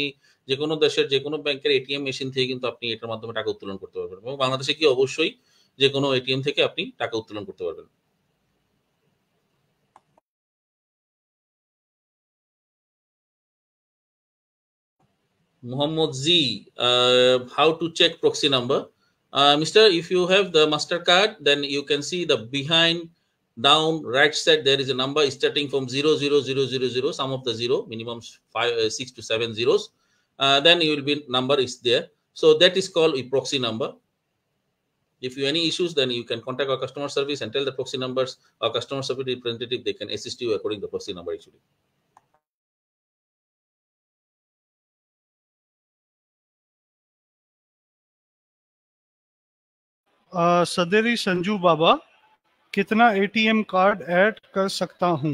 যে কোনো দেশের যে কোনো ব্যাংকের ATM মেশিন থেকে কিন্তু আপনি এটার মাধ্যমে টাকা উত্তোলন করতে পারবেন, এবং বাংলাদেশে কি অবশ্যই যে কোনো ATM থেকে আপনি টাকা উত্তোলন করতে পারবেন। Muhammad Z, how to check proxy number? Mister, if you have the MasterCard, then you can see the behind down right side there is a number starting from 00000, sum of the zero, minimum 6 to 7 zeros. Then you will be number is there. So that is called a proxy number. If you have any issues, then you can contact our customer service and tell the proxy numbers. Our customer service representative, they can assist you according to the proxy number actually. सदेरी Sanju बाबा, कितना ATM card add कर सकता हूं?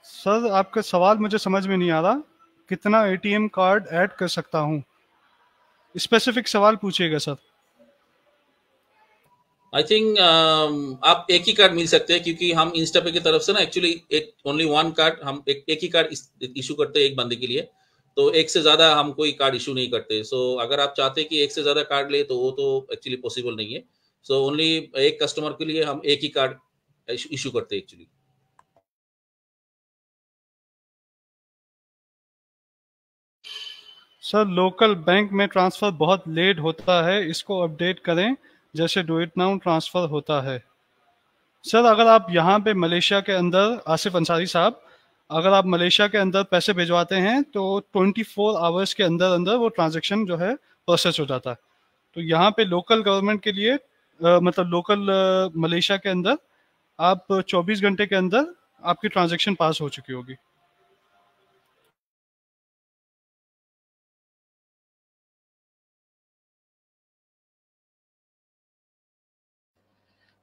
Sir आपका सवाल मुझे समझ में नहीं आ रहा, कितना ATM कार्ड ऐड कर सकता हूं? स्पेसिफिक सवाल पूछिएगा सर। आई थिंक आप एक ही कार्ड मिल सकते हैं, क्योंकि हम इंस्टापे की तरफ से ना एक्चुअली ओनली वन कार्ड, हम एक ही कार्ड इशू करते हैं एक बंदे के लिए, तो एक से ज्यादा हम कोई कार्ड इशू नहीं करते। सो अगर आप चाहते हैं कि एक से ज्यादा कार्ड ले तो वो तो एक्चुअली पॉसिबल नहीं है। सो ओनली एक कस्टमर के लिए हम एक ही कार्ड इशू करते हैं एक्चुअली। सर लोकल बैंक में ट्रांसफर बहुत लेट होता है, इसको अपडेट करें जैसे डू इट नाउ ट्रांसफर होता है। सर अगर आप यहाँ पे मलेशिया के अंदर, आसिफ अंसारी साहब, अगर आप मलेशिया के अंदर पैसे भिजवाते हैं तो 24 आवर्स के अंदर अंदर वो ट्रांजैक्शन जो है प्रोसेस हो जाता है। तो यहाँ पे लोकल गवर्नमेंट के लिए मतलब लोकल मलेशिया के अंदर आप 24 घंटे के अंदर आपकी ट्रांजैक्शन पास हो चुकी होगी।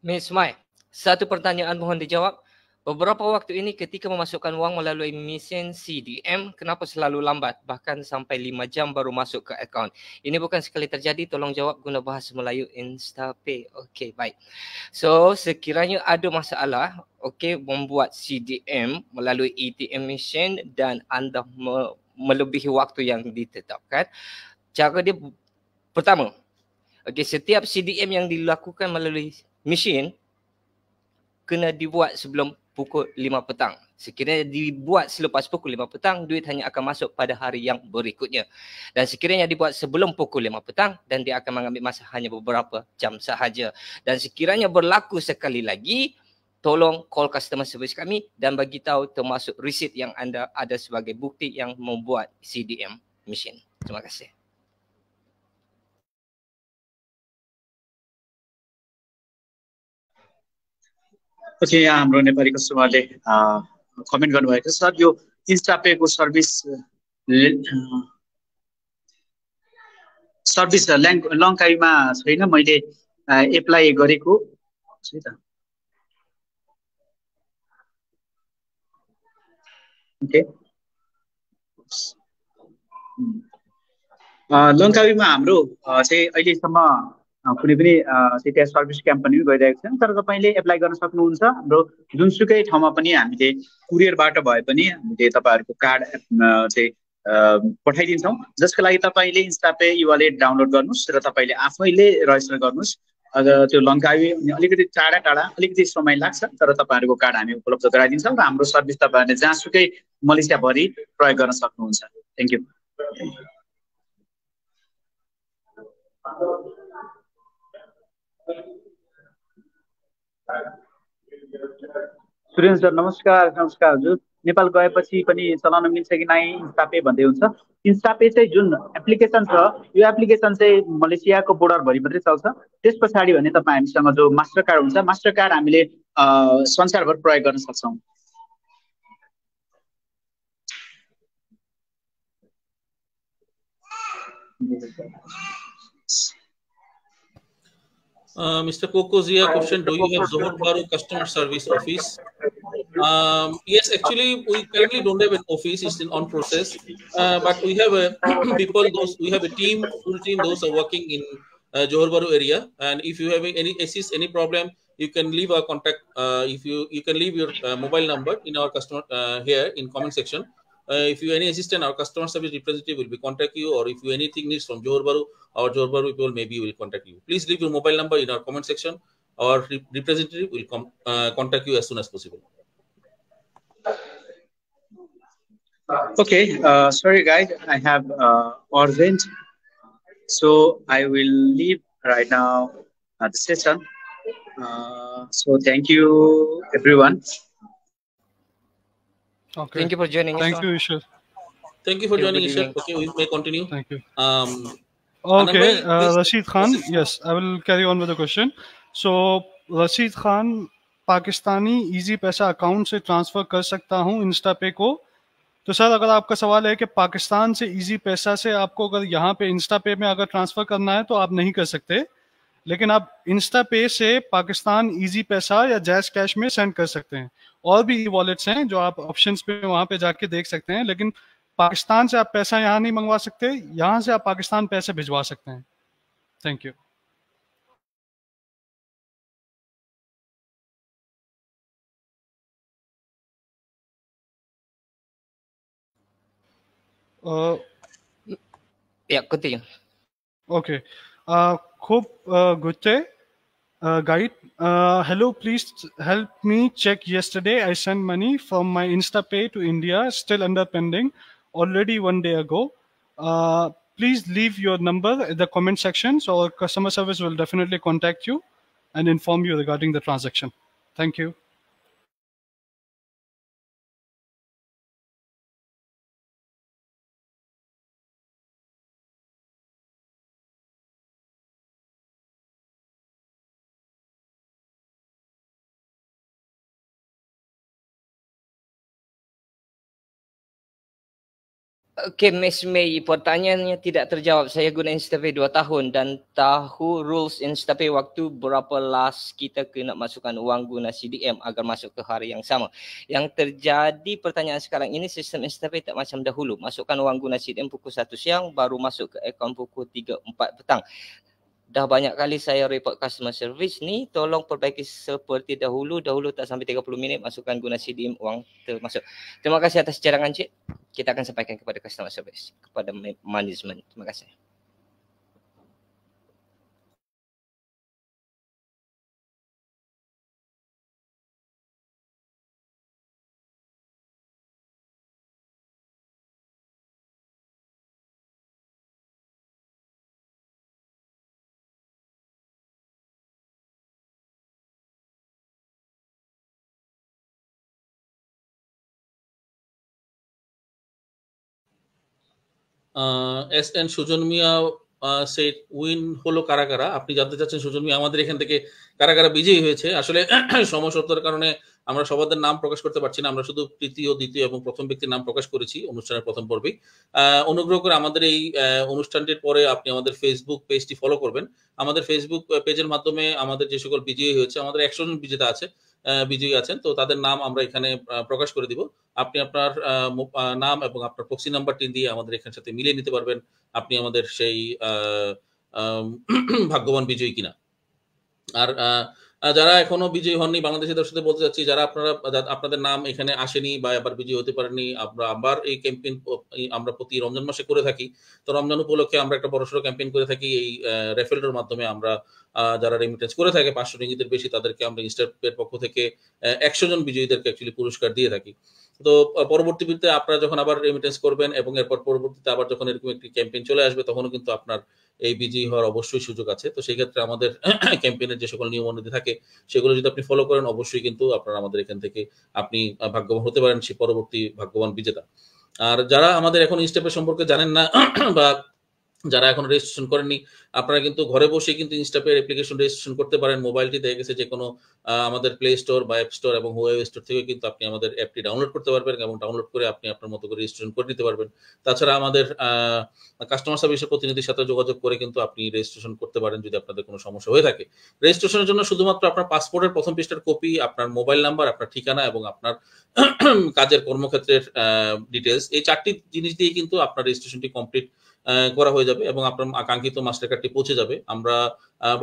Miss Mai, satu pertanyaan mohon dijawab. Beberapa waktu ini ketika memasukkan wang melalui mesin CDM, kenapa selalu lambat? Bahkan sampai 5 jam baru masuk ke akaun. Ini bukan sekali terjadi, tolong jawab guna bahasa Melayu InstaPay. Okey, baik. So, sekiranya ada masalah, okey, membuat CDM melalui ATM machine dan anda melebihi waktu yang ditetapkan, cara dia pertama, okey, setiap CDM yang dilakukan melalui mesin kena dibuat sebelum pukul 5 petang. Sekiranya dibuat selepas pukul 5 petang, duit hanya akan masuk pada hari yang berikutnya. Dan sekiranya dibuat sebelum pukul 5 petang, dan dia akan mengambil masa hanya beberapa jam sahaja. Dan sekiranya berlaku sekali lagi, tolong call customer service kami dan bagi tahu termasuk resit yang anda ada sebagai bukti yang membuat CDM machine. Terima kasih. Okay, यहाँ हाम्रो नेपाली कस्टमरले comment गर्नुभएको छ, sir यो इन्स्टापेको service लङ्काईमा छैन, मैले apply गरेको है त। ओके, लङ्कावीमा हाम्रो चाहिँ अहिलेसम्म कुनै पनि चाहिँ त्यहाँ सर्भिस क्याम्प पनि गइरहेको छैन, तर तपाईँले एप्लाई गर्न सक्नुहुन्छ। हाम्रो जुनसुकै ठाउँमा पनि हामीले कुरियरबाट भए पनि हामीले तपाईँहरूको कार्ड चाहिँ पठाइदिन्छौँ, जसको लागि तपाईँले इन्स्टापे वालेट डाउनलोड गर्नुहोस् र तपाईँले आफैले रजिस्टर गर्नुहोस्। त्यो लङ्कावी अलिकति टाढा टाढा अलिकति समय लाग्छ, तर तपाईँहरूको कार्ड हामी उपलब्ध गराइदिन्छौँ र हाम्रो सर्भिस तपाईँहरूले जहाँसुकै मलेसियाभरि प्रयोग गर्न सक्नुहुन्छ। Thank you. सुरेन्द्र सर नमस्कार। नमस्कार हजुर। नेपाल गएपछि पनि चलाउन मिल्छ कि नै इन्स्टापे भन्दै हुन्छ। इन्स्टापे चाहिँ जुन एप्लिकेसन छ, यो एप्लिकेसन चाहिँ मलेसियाको बोर्डरभरि मात्रै चल्छ। त्यस पछाडि भने तपाईँ हामीसँग जो मास्टर कार्ड हुन्छ, मास्टर कार्ड हामीले संसारभर प्रयोग गर्न सक्छौँ। Mr. Kokozia question, do you have Johor Bahru customer service office? Yes, actually we currently don't have an office, it's still on process, but we have a people, we have a team, full team, those are working in Johor Bahru area, and if you have any problem, you can leave our contact, if you can leave your mobile number in our customer here in comment section. If you any assistant, our customer service representative will be contact you, or if you anything needs from Johor Bahru, our Johor Bahru people maybe will contact you. Please leave your mobile number in our comment section. Our representative will contact you as soon as possible. Okay, sorry guys, I have urgent, so I will leave right now the session. So thank you everyone. Okay. Thank you for joining us. Thank you, Ishwar. Thank you for joining, Ishwar. Okay, we may continue. Thank you. Anand Okay, bhai, Rashid Khan. Yes, I will carry on with the question. So, Rashid Khan, Pakistani easy पैसा account से transfer कर सकता हूं इंस्टापे को? तो sir, अगर आपका सवाल है कि पाकिस्तान से इजी पैसा से आपको अगर यहाँ पे इंस्टापे में अगर ट्रांसफर करना है तो आप नहीं कर सकते, लेकिन आप इंस्टापे से पाकिस्तान इजी पैसा या जैज कैश में सेंड कर सकते हैं। और भी वॉलेट्स हैं जो आप ऑप्शंस पे वहां पे जाके देख सकते हैं, लेकिन पाकिस्तान से आप पैसा यहाँ नहीं मंगवा सकते, यहाँ से आप पाकिस्तान पैसे भिजवा सकते हैं। Thank you. Yeah, continue. Okay. Khub good day. Guide, hello, please help me check. Yesterday I sent money from my InstaPay to India, still under pending, already 1 day ago. Please leave your number in the comment section, so our customer service will definitely contact you and inform you regarding the transaction. Thank you. Okey, Miss May, pertanyaannya tidak terjawab. Saya guna InstaPay 2 tahun dan tahu rules InstaPay waktu berapa last kita kena masukkan wang guna CDM agar masuk ke hari yang sama. Yang terjadi pertanyaan sekarang ini, sistem InstaPay tak macam dahulu. Masukkan wang guna CDM pukul 1 siang, baru masuk ke akaun pukul 3-4 petang. Dah banyak kali saya report customer service ni, tolong perbaiki seperti dahulu. Dahulu tak sampai 30 minit masukkan guna CDM, wang termasuk. Terima kasih atas cadangan, Cik. Kita akan sampaikan kepada customer service, kepada management. Terima kasih. SN Sujan Mia set win হলো কারা কারা? আপনি জানতে চাচ্ছেন সুজন মিয়া আমাদের এখান থেকে কারা কারা বিজয়ী হয়েছে? আসলে সমস্যার কারণে আমরা সবাদের নাম প্রকাশ করতে পারছি না। আমরা শুধু তৃতীয়, দ্বিতীয় এবং প্রথম ব্যক্তির নাম প্রকাশ করেছি অনুষ্ঠানের প্রথম পর্বেই। অনুগ্রহ করে আমাদের এই অনুষ্ঠানটির পরে আপনি আমাদের ফেসবুক পেজটি ফলো করবেন। আমাদের ফেসবুক পেজের মাধ্যমে আমাদের যে সকল বিজয়ী হয়েছে, আমাদের 100 জন বিজেতা আছে, বিজয়ী আছেন। তো তাদের নাম আমরা এখানে প্রকাশ করে দিব। আপনি আপনার নাম এবং আপনার প্রক্সি নাম্বারটি দিয়ে আমাদের এখানের সাথে মিলিয়ে নিতে পারবেন আপনি আমাদের সেই ভাগ্যবান বিজয়ী কিনা। আর যারা এখনো বিজয়ী হননি, বাংলাদেশি দর্শকদের বলতে চাচ্ছি, যারা আপনাদের নাম এখানে আসেনি বা এবার বিজয়ী হতে পারেননি, আমরা আবার এই ক্যাম্পেইন আমরা প্রতি রমজান মাসে করে থাকি। তো রমজান উপলক্ষে আমরা একটা বড়সড় ক্যাম্পেইন করে থাকি। এই রেফারেলের মাধ্যমে আমরা যারা রেমিটেন্স করে থাকে 500 রিঙ্গিতের বেশি, তাদেরকে আমরা ইনস্টাপের পক্ষ থেকে 100 জন বিজয়ীদেরকে অ্যাকচুয়ালি পুরস্কার দিয়ে থাকি। তো পরবর্তীতে আপনারা যখন আবার রেমিটেন্স করবেন এবং এরপর পরবর্তীতে আবার যখন এরকম একটি ক্যাম্পেইন চলে আসবে, তখনও কিন্তু আপনার এই বিজয়ী হওয়ার অবশ্যই সুযোগ আছে। তো সেই ক্ষেত্রে আমাদের ক্যাম্পেইনের যে সকল নিয়ম অনুযায়ী থাকে সেগুলো যদি আপনি ফলো করেন, অবশ্যই কিন্তু আপনারা আমাদের এখান থেকে আপনি ভাগ্যবান হতে পারেন, সেই পরবর্তী ভাগ্যবান বিজেতা। আর যারা আমাদের এখন ইনস্টাপে সম্পর্কে জানেন না বা যারা এখন রেজিস্ট্রেশন করেননি, আপনারা কিন্তু ঘরে বসে কিন্তু ইনস্টাপের অ্যাপ্লিকেশন রেজিস্ট্রেশন করতে পারেন। মোবাইলটি দেখা গেছে যে কোনো আমাদের প্লে স্টোর বা অ্যাপ স্টোর এবং হুয়াওয়ে স্টোর থেকে কিন্তু আপনি আমাদের অ্যাপটি ডাউনলোড করতে পারবেন এবং ডাউনলোড করে আপনি আপনার মতো করে রেজিস্ট্রেশন করে নিতে পারবেন। তাছাড়া আমাদের কাস্টমার সার্ভিসের প্রতিনিধির সাথে যোগাযোগ করে কিন্তু আপনি রেজিস্ট্রেশন করতে পারেন যদি আপনাদের কোনো সমস্যা হয়ে থাকে। রেজিস্ট্রেশনের জন্য শুধুমাত্র আপনার পাসপোর্টের প্রথম পৃষ্ঠার কপি, আপনার মোবাইল নাম্বার, আপনার ঠিকানা এবং আপনার কাজের কর্মক্ষেত্রের ডিটেলস, এই 4টি জিনিস দিয়ে কিন্তু আপনার রেজিস্ট্রেশনটি কমপ্লিট করা হয়ে যাবে এবং আপনার আকাঙ্ক্ষিত মাস্টার কার্ডটি পৌঁছে যাবে। আমরা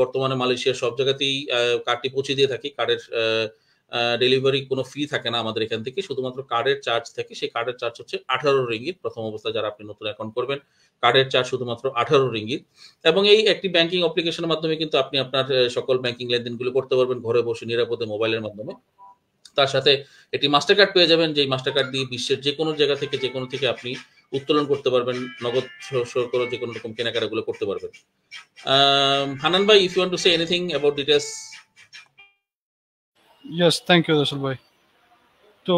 বর্তমানে মালয়েশিয়ার সব জায়গাতেই কার্ডটি পৌঁছে দিয়ে থাকি। কার্ডের ডেলিভারি কোনো ফি থাকে না আমাদের এখান থেকে, শুধুমাত্র কার্ডের চার্জ থাকে। সেই কার্ডের চার্জ হচ্ছে 18 রিঙ্গিত। প্রথম অবস্থায় যারা আপনি নতুন অ্যাকাউন্ট করবেন, কার্ডের চার্জ শুধুমাত্র 18 রিঙ্গিত এবং এই একটি ব্যাংকিং অ্যাপ্লিকেশনের মাধ্যমে কিন্তু আপনি আপনার সকল ব্যাংকিং লেনদেনগুলো করতে পারবেন ঘরে বসে নিরাপদে মোবাইলের মাধ্যমে। তার সাথে একটি মাস্টার কার্ড পেয়ে যাবেন, যেই মাস্টার কার্ড দিয়ে বিশ্বের যে কোনো জায়গা থেকে যে কোনো থেকে আপনি উত্তোলন করতে পারবেন, নগদ করে যে কোনো রকম কেনাকাটাগুলো করতে পারবেন। হানান ভাই, if you want to say anything about details. Yes, thank you Rasool भाई। तो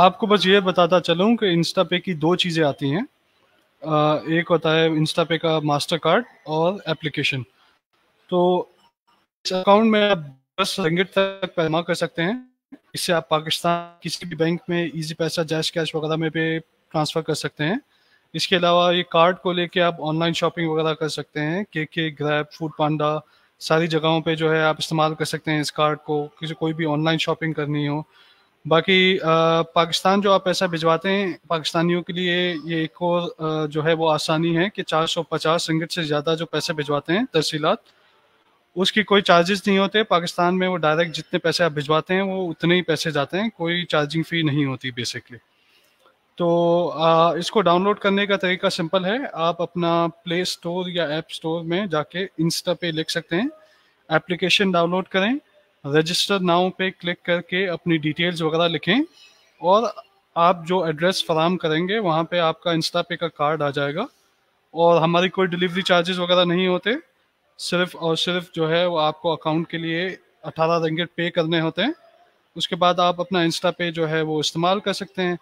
आपको बस ये बताता चलूं कि इंस्टा पे की 2 चीज़ें आती हैं। एक होता है इंस्टा पे का मास्टर कार्ड और एप्लीकेशन। तो इस अकाउंट में आप 10 रिंगिट तक जमा कर सकते हैं। इससे आप पाकिस्तान किसी भी बैंक में इजी पैसा, जैश कैश वगैरह में पे ट्रांसफ़र कर सकते हैं। इसके अलावा ये कार्ड को लेके आप ऑनलाइन शॉपिंग वगैरह कर सकते हैं। के ग्रैब, फूड पांडा, सारी जगहों पे जो है आप इस्तेमाल कर सकते हैं इस कार्ड को, किसी कोई भी ऑनलाइन शॉपिंग करनी हो। बाकी पाकिस्तान जो आप पैसा भिजवाते हैं, पाकिस्तानियों के लिए ये एक और जो है वो आसानी है कि 450 रिंगिट से ज़्यादा जो पैसे भिजवाते हैं तरसीलात, उसकी कोई चार्जेस नहीं होते। पाकिस्तान में वो डायरेक्ट जितने पैसे आप भिजवाते हैं वो उतने ही पैसे जाते हैं, कोई चार्जिंग फ़ी नहीं होती बेसिकली। तो इसको डाउनलोड करने का तरीका सिंपल है। आप अपना प्ले स्टोर या ऐप स्टोर में जाके इंस्टा पे लिख सकते हैं, एप्लीकेशन डाउनलोड करें, रजिस्टर नाउ पे क्लिक करके अपनी डिटेल्स वगैरह लिखें और आप जो एड्रेस फराहम करेंगे वहाँ पे आपका इंस्टा पे का कार्ड आ जाएगा और हमारी कोई डिलीवरी चार्जेस वगैरह नहीं होते। सिर्फ और सिर्फ जो है वो आपको अकाउंट के लिए 18 रिंगिट पे करने होते हैं। उसके बाद आप अपना इंस्टा पे जो है वो इस्तेमाल कर सकते हैं।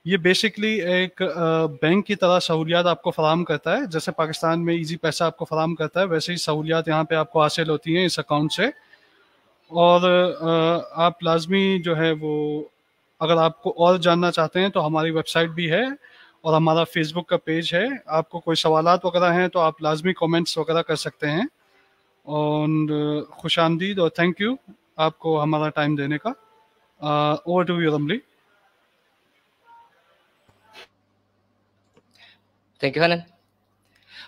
ये बेसिकली एक बैंक की तरह सहूलियात आपको फराहम करता है। जैसे पाकिस्तान में इजी पैसा आपको फराहम करता है, वैसे ही सहूलियात यहाँ पे आपको हासिल होती हैं इस अकाउंट से। और आप लाजमी जो है वो, अगर आपको और जानना चाहते हैं तो हमारी वेबसाइट भी है, और हमारा फेसबुक का पेज है। आपको कोई सवालात वगैरह हैं तो आप लाजमी कमेंट्स वगैरह कर सकते हैं। और खुशामदीद और थैंक यू आपको हमारा टाइम देने का। Over to you Ramli. Thank you, Hanan.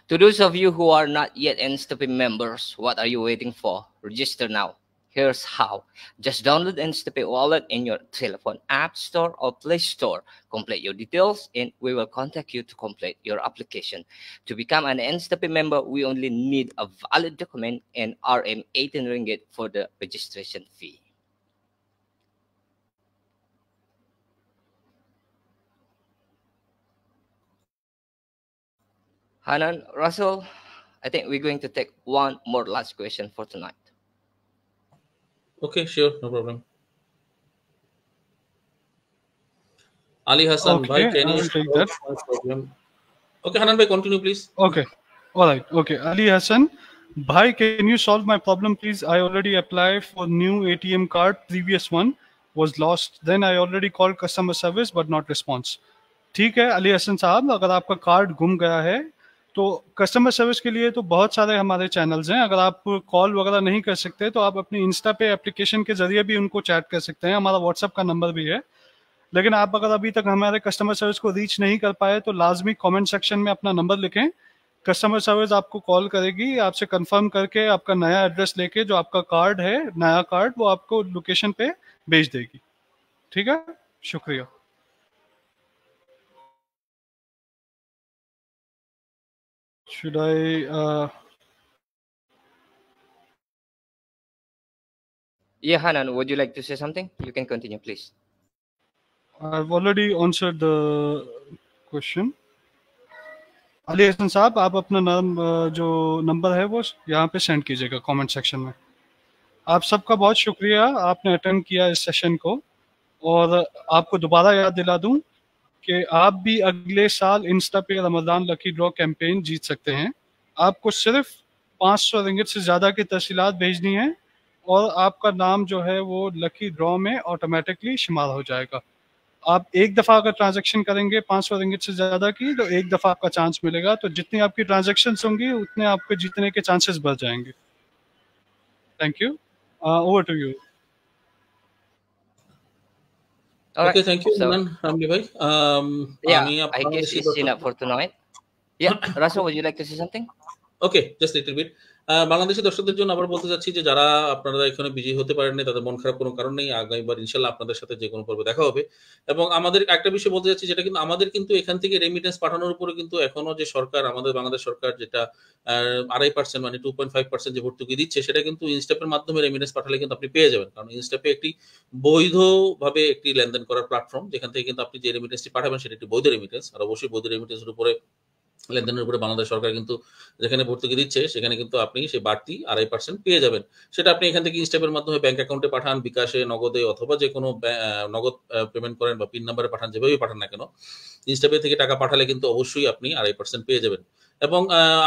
To those of you who are not yet Instapay members, what are you waiting for? Register now. Here's how. Just download Instapay wallet in your telephone app store or Play Store. Complete your details and we will contact you to complete your application. To become an Instapay member, we only need a valid document and RM 18 ringgit for the registration fee. Hanan, Russell, I think we're going to take one more last question for tonight. Okay, sure, no problem. Ali Hassan, Okay, bhai, can you I'll take solve that. my problem? Okay, Hanan bhai, continue please. Okay, all right. Okay, Ali Hassan, bhai, can you solve my problem, please? I already applied for new ATM card. Previous one was lost. Then I already called customer service, but not response. ठीक है अली हसन साहब, अगर आपका card गुम गया है तो customer service के लिए तो बहुत सारे हमारे चैनल्स हैं। अगर आप कॉल वगैरह नहीं कर सकते तो आप अपनी इंस्टा पे एप्लीकेशन के जरिए भी उनको चैट कर सकते हैं। हमारा व्हाट्सएप का नंबर भी है। लेकिन आप अगर अभी तक हमारे कस्टमर सर्विस को रीच नहीं कर पाए तो लाजमी कमेंट सेक्शन में अपना नंबर लिखें। कस्टमर सर्विस आपको कॉल करेगी, आपसे कंफर्म करके आपका नया एड्रेस लेके जो आपका कार्ड है, नया कार्ड, वो आपको लोकेशन पे भेज देगी। ठीक है, शुक्रिया। Should I? Yeah, Hanan, would you like to say something? You can continue, please. I've already answered the question. Ali Hasan साहब, आप अपना नाम जो नंबर है वो यहाँ पे सेंड कीजिएगा कमेंट सेक्शन में। आप सबका बहुत शुक्रिया, आपने अटेंड किया इस सेशन को। और आपको दोबारा याद दिला दूं कि आप भी अगले साल इंस्टा पे रमजान लकी ड्रॉ कैंपेन जीत सकते हैं। आपको सिर्फ 500 रिंगिट से ज़्यादा की तफसीलात भेजनी है और आपका नाम जो है वो लकी ड्रॉ में ऑटोमेटिकली शुमार हो जाएगा। आप एक दफ़ा अगर ट्रांजैक्शन करेंगे 500 रिंगिट से ज़्यादा की तो एक दफ़ा आपका चांस मिलेगा। तो जितनी आपकी ट्रांजैक्शंस होंगी उतने आपके जीतने के चांसेस बढ़ जाएंगे। Thank you. Over to you. All Okay, right. thank you, So, Hanan, Ramli bhai. yeah, আমি I আপনার guess বেশি it's enough for tonight. Yeah, Russell, would you like to say something? Okay, just little bit. Bangladeshi দর্শকদের জন্য আবার বলতে চাচ্ছি যে যারা আপনারা এখানে বিজি হতে পারেননি তাদের মন খারাপ কোনো কারণ নেই। আগামীবার ইনশাল্লাহ আপনাদের সাথে যে কোনো পর্বে দেখা হবে। এবং আমাদের একটা বিষয় বলতে চাচ্ছি, যেটা কিন্তু আমাদের কিন্তু এখান থেকে রেমিটেন্স পাঠানোর উপরে কিন্তু এখনো যে সরকার, আমাদের বাংলাদেশ সরকার যেটা 2.5% মানে 2.5% যে ভর্তুকি দিচ্ছে, সেটা কিন্তু ইনস্টাপের মাধ্যমে রেমিটেন্স পাঠালে কিন্তু আপনি পেয়ে যাবেন। কারণ ইনস্টাপে একটি বৈধভাবে একটি লেনদেন করার প্ল্যাটফর্ম, যেখান থেকে কিন্তু আপনি যে রেমিটেন্সটি পাঠাবেন সেটা একটি বৈধ রেমিটেন্স। আর অবশ্যই বৈধ রেমিটেন্সের উপরে, লেনদেনের উপরে বাংলাদেশ সরকার কিন্তু যেখানে ভর্তুকি দিচ্ছে সেখানে কিন্তু আপনি সেই বাড়তি 2.5% পেয়ে যাবেন। সেটা আপনি এখান থেকে ইনস্টাপের মাধ্যমে ব্যাংক অ্যাকাউন্টে পাঠান, বিকাশে, নগদে অথবা যে কোনো নগদ পেমেন্ট করেন বা পিন নাম্বারে পাঠান, যেভাবেই পাঠান না কেন, ইনস্টাপে থেকে টাকা পাঠালে কিন্তু অবশ্যই আপনি 2.5% পেয়ে যাবেন। এবং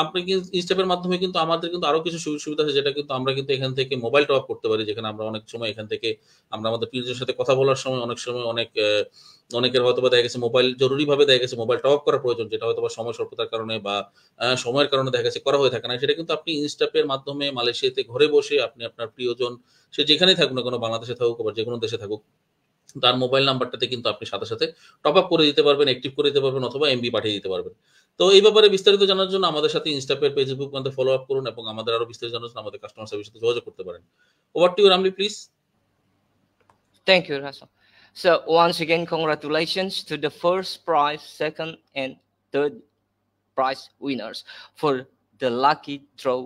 আপনি ইনস্টাপের মাধ্যমে কিন্তু আমাদের কিন্তু আরো কিছু সুযোগ সুবিধা আছে, যেটা কিন্তু আমরা কিন্তু এখান থেকে মোবাইল টপ আপ করতে পারি। যেখানে আমরা অনেক সময় এখান থেকে আমরা আমাদের প্রিয়জনের সাথে কথা বলার সময় অনেক সময় অনেকের হয়তো বা দেখা গেছে মোবাইল জরুরিভাবে দেখা গেছে মোবাইল টপ আপ করা প্রয়োজন, যেটা হয়তো বা সময় স্বল্পতার কারণে বা সময়ের কারণে দেখা গেছে করা হয়ে থাকে না। সেটা কিন্তু আপনি ইনস্টাপের মাধ্যমে মালয়েশিয়াতে ঘরে বসে আপনি আপনার প্রিয়জন, সে যেখানেই থাকুক না কোনো, বাংলাদেশে থাকুক বা যে কোনো দেশে থাকুক, তার মোবাইল নাম্বারটাতে কিন্তু আপনি সাথে সাথে টপ আপ করে দিতে পারবেন, অ্যাক্টিভ করে দিতে পারবেন অথবা এমবি পাঠিয়ে দিতে পারবেন। তো এই ব্যাপারে বিস্তারিত জানার জন্য আমাদের সাথে ইনস্টাপের ফেসবুক মধ্যে ফলো আপ করুন এবং আমাদের আরো বিস্তারিত জানার জন্য আমাদের কাস্টমার সার্ভিসের সাথে যোগাযোগ করতে পারেন। Over to you Ramli please. Thank you, Russell. So once again, congratulations to the first prize, second, and third prize winners for the Lucky Draw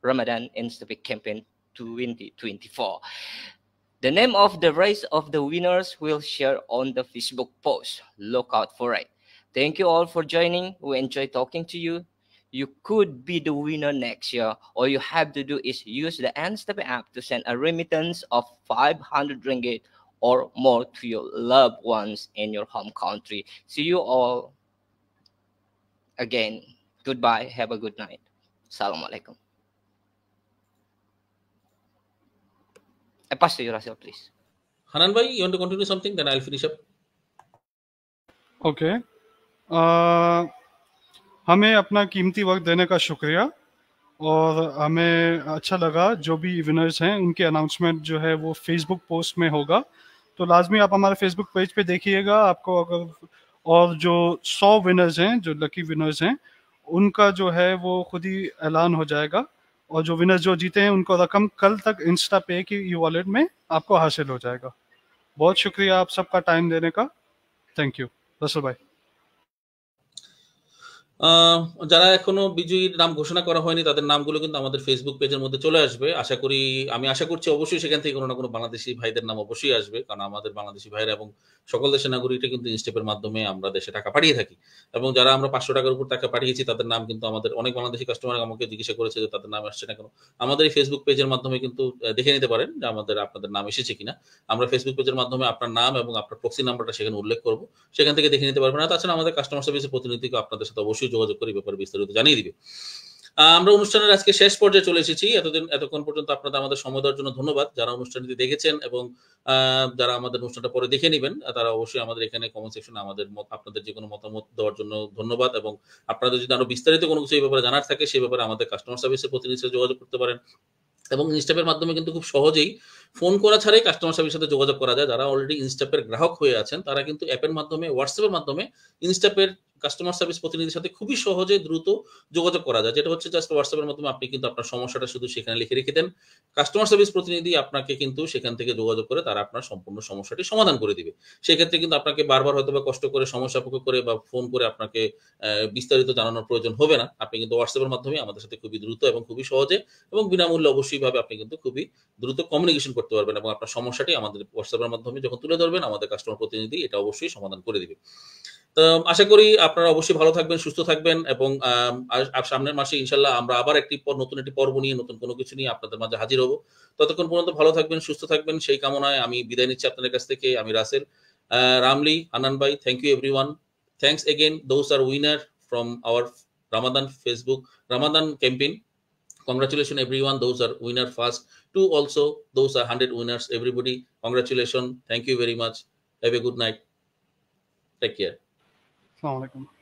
Ramadan Instapay campaign 2024. The name of the race of the winners will share on the Facebook post. Look out for it. Thank you all for joining. We enjoy talking to you. You could be the winner next year. All you have to do is use the Instapay app to send a remittance of 500 ringgit or more to your loved ones in your home country. See you all again. Goodbye. Have a good night. Assalamu alaikum. I pass to you, Russell, please. Hanan bhai, you want to continue something? Then I'll finish up. Okay. हमें अपना कीमती वक्त देने का शुक्रिया, और हमें अच्छा लगा जो भी विनर्स हैं उनके अनाउंसमेंट जो है वो फेसबुक पोस्ट में होगा, तो लाजमी आप हमारे फेसबुक पेज पे देखिएगा। आपको अगर, और जो 100 विनर्स हैं, जो लकी विनर्स हैं, उनका जो है वो खुद ही ऐलान हो जाएगा, और जो विनर्स जो जीते हैं उनको रकम कल तक इंस्टा पे की ई वॉलेट में आपको हासिल हो जाएगा। बहुत शुक्रिया आप सबका टाइम देने का। थैंक यू रसल भाई। যারা এখনো বিজয়ীর নাম ঘোষণা করা হয়নি তাদের নামগুলো কিন্তু আমাদের ফেসবুক পেজের মধ্যে চলে আসবে। আমি আশা করছি অবশ্যই সেখান থেকে কোনো না কোনো বাংলাদেশি ভাইদের নাম অবশ্যই আসবে, কারণ আমাদের বাংলাদেশি ভাইরা এবং সকল দেশের নাগরিকরা কিন্তু ইনস্টেপের মাধ্যমে আমরা দেশে টাকা পাঠিয়ে থাকি, এবং যারা আমরা 500 টাকার উপর টাকা পাঠিয়েছি তাদের নাম কিন্তু আমাদের অনেক বাংলাদেশি কাস্টমার আমাকে জিজ্ঞাসা করেছে যে তাদের নাম আসছে না কেন। আমাদের এই ফেসবুক পেজের মাধ্যমে কিন্তু দেখে নিতে পারেন যে আপনাদের নাম এসেছে কিনা। আমরা ফেসবুক পেজের মাধ্যমে আপনার নাম এবং আপনার প্রক্সি নাম্বারটা সেখানে উল্লেখ করব, সেখান থেকে দেখে নিতে পারবেন। না তাছাড়া আমাদের কাস্টমার সার্ভিসের প্রতিনিধিকে আপনাদের সাথে অবশ্যই যোগাযোগ করে ব্যাপারে বিস্তারিত জানিয়ে দিবে। আমরা অনুষ্ঠানের আজকে শেষ পর্যায়ে চলে এসেছি। এতক্ষণ পর্যন্ত আপনাদের আমাদের সময় দেওয়ার জন্য ধন্যবাদ। যারা অনুষ্ঠানটি দেখেছেন এবং যারা আমাদের অনুষ্ঠানটা পরে দেখে নেবেন তারা অবশ্যই আমাদের এখানে কমেন্ট সেকশনে আপনাদের যে কোনো মতামত দেওয়ার জন্য ধন্যবাদ, এবং আপনাদের যদি আরো বিস্তারিত কোনো কিছু এই ব্যাপারে জানার থাকে সেই ব্যাপারে আমাদের কাস্টমার সার্ভিসের প্রতিনিধির সাথে যোগাযোগ করতে পারেন। এবং ইনস্টাপের মাধ্যমে কিন্তু খুব সহজেই ফোন করা ছাড়াই কাস্টমার সার্ভিসের সাথে যোগাযোগ করা যায়। যারা অলরেডি ইনস্টাপের গ্রাহক হয়ে আছেন তারা কিন্তু অ্যাপের মাধ্যমে, হোয়াটসঅ্যাপের মাধ্যমে ইনস্টাপের কাস্টমার সার্ভিস প্রতিনিধির সাথে খুবই সহজে দ্রুত যোগাযোগ করা যায়। যেটা হচ্ছে জাস্ট হোয়াটসঅ্যাপের মাধ্যমে আপনি কিন্তু আপনার সমস্যাটা শুধু সেখানে লিখে রেখে দেন, কাস্টমার সার্ভিস প্রতিনিধি আপনাকে কিন্তু সেখান থেকে যোগাযোগ করে তারা আপনার সম্পূর্ণ সমস্যাটি সমাধান করে দিবে। সেক্ষেত্রে কিন্তু আপনাকে বারবার হয়তো বা কষ্ট করে সময় সাপেক্ষ করে বা ফোন করে আপনাকে বিস্তারিত জানানোর প্রয়োজন হবে না। আপনি কিন্তু হোয়াটসঅ্যাপের মাধ্যমে আমাদের সাথে খুবই দ্রুত এবং খুবই সহজে এবং বিনামূল্যে অবশ্যই ভাবে আপনি কিন্তু খুবই দ্রুত কমিউনিকেশন করতে পারবেন, এবং আপনার সমস্যাটি আমাদের হোয়াটসঅ্যাপের মাধ্যমে যখন তুলে ধরবেন আমাদের কাস্টমার প্রতিনিধি এটা অবশ্যই সমাধান করে দিবে। তো আশা করি আপনারা অবশ্যই ভালো থাকবেন, সুস্থ থাকবেন, এবং সামনের মাসে ইনশাল্লাহ আমরা আবার নতুন একটি পর্ব নিয়ে, নতুন কোনো কিছু নিয়ে আপনাদের মাঝে হাজির হব। ততক্ষণ পর্যন্ত ভালো থাকবেন, সুস্থ থাকবেন, সেই কামনায় আমি বিদায় নিচ্ছি আপনাদের কাছ থেকে। আমি রাসেল, রামলি, আনান ভাই, thank you everyone. Thanks again those are winner from our Ramadan campaign. Congratulations everyone, those are winner first. Two also, those are 100 winners. Everybody, congratulations. Thank you very much. Have a good night. Take care. Assalamu alaikum.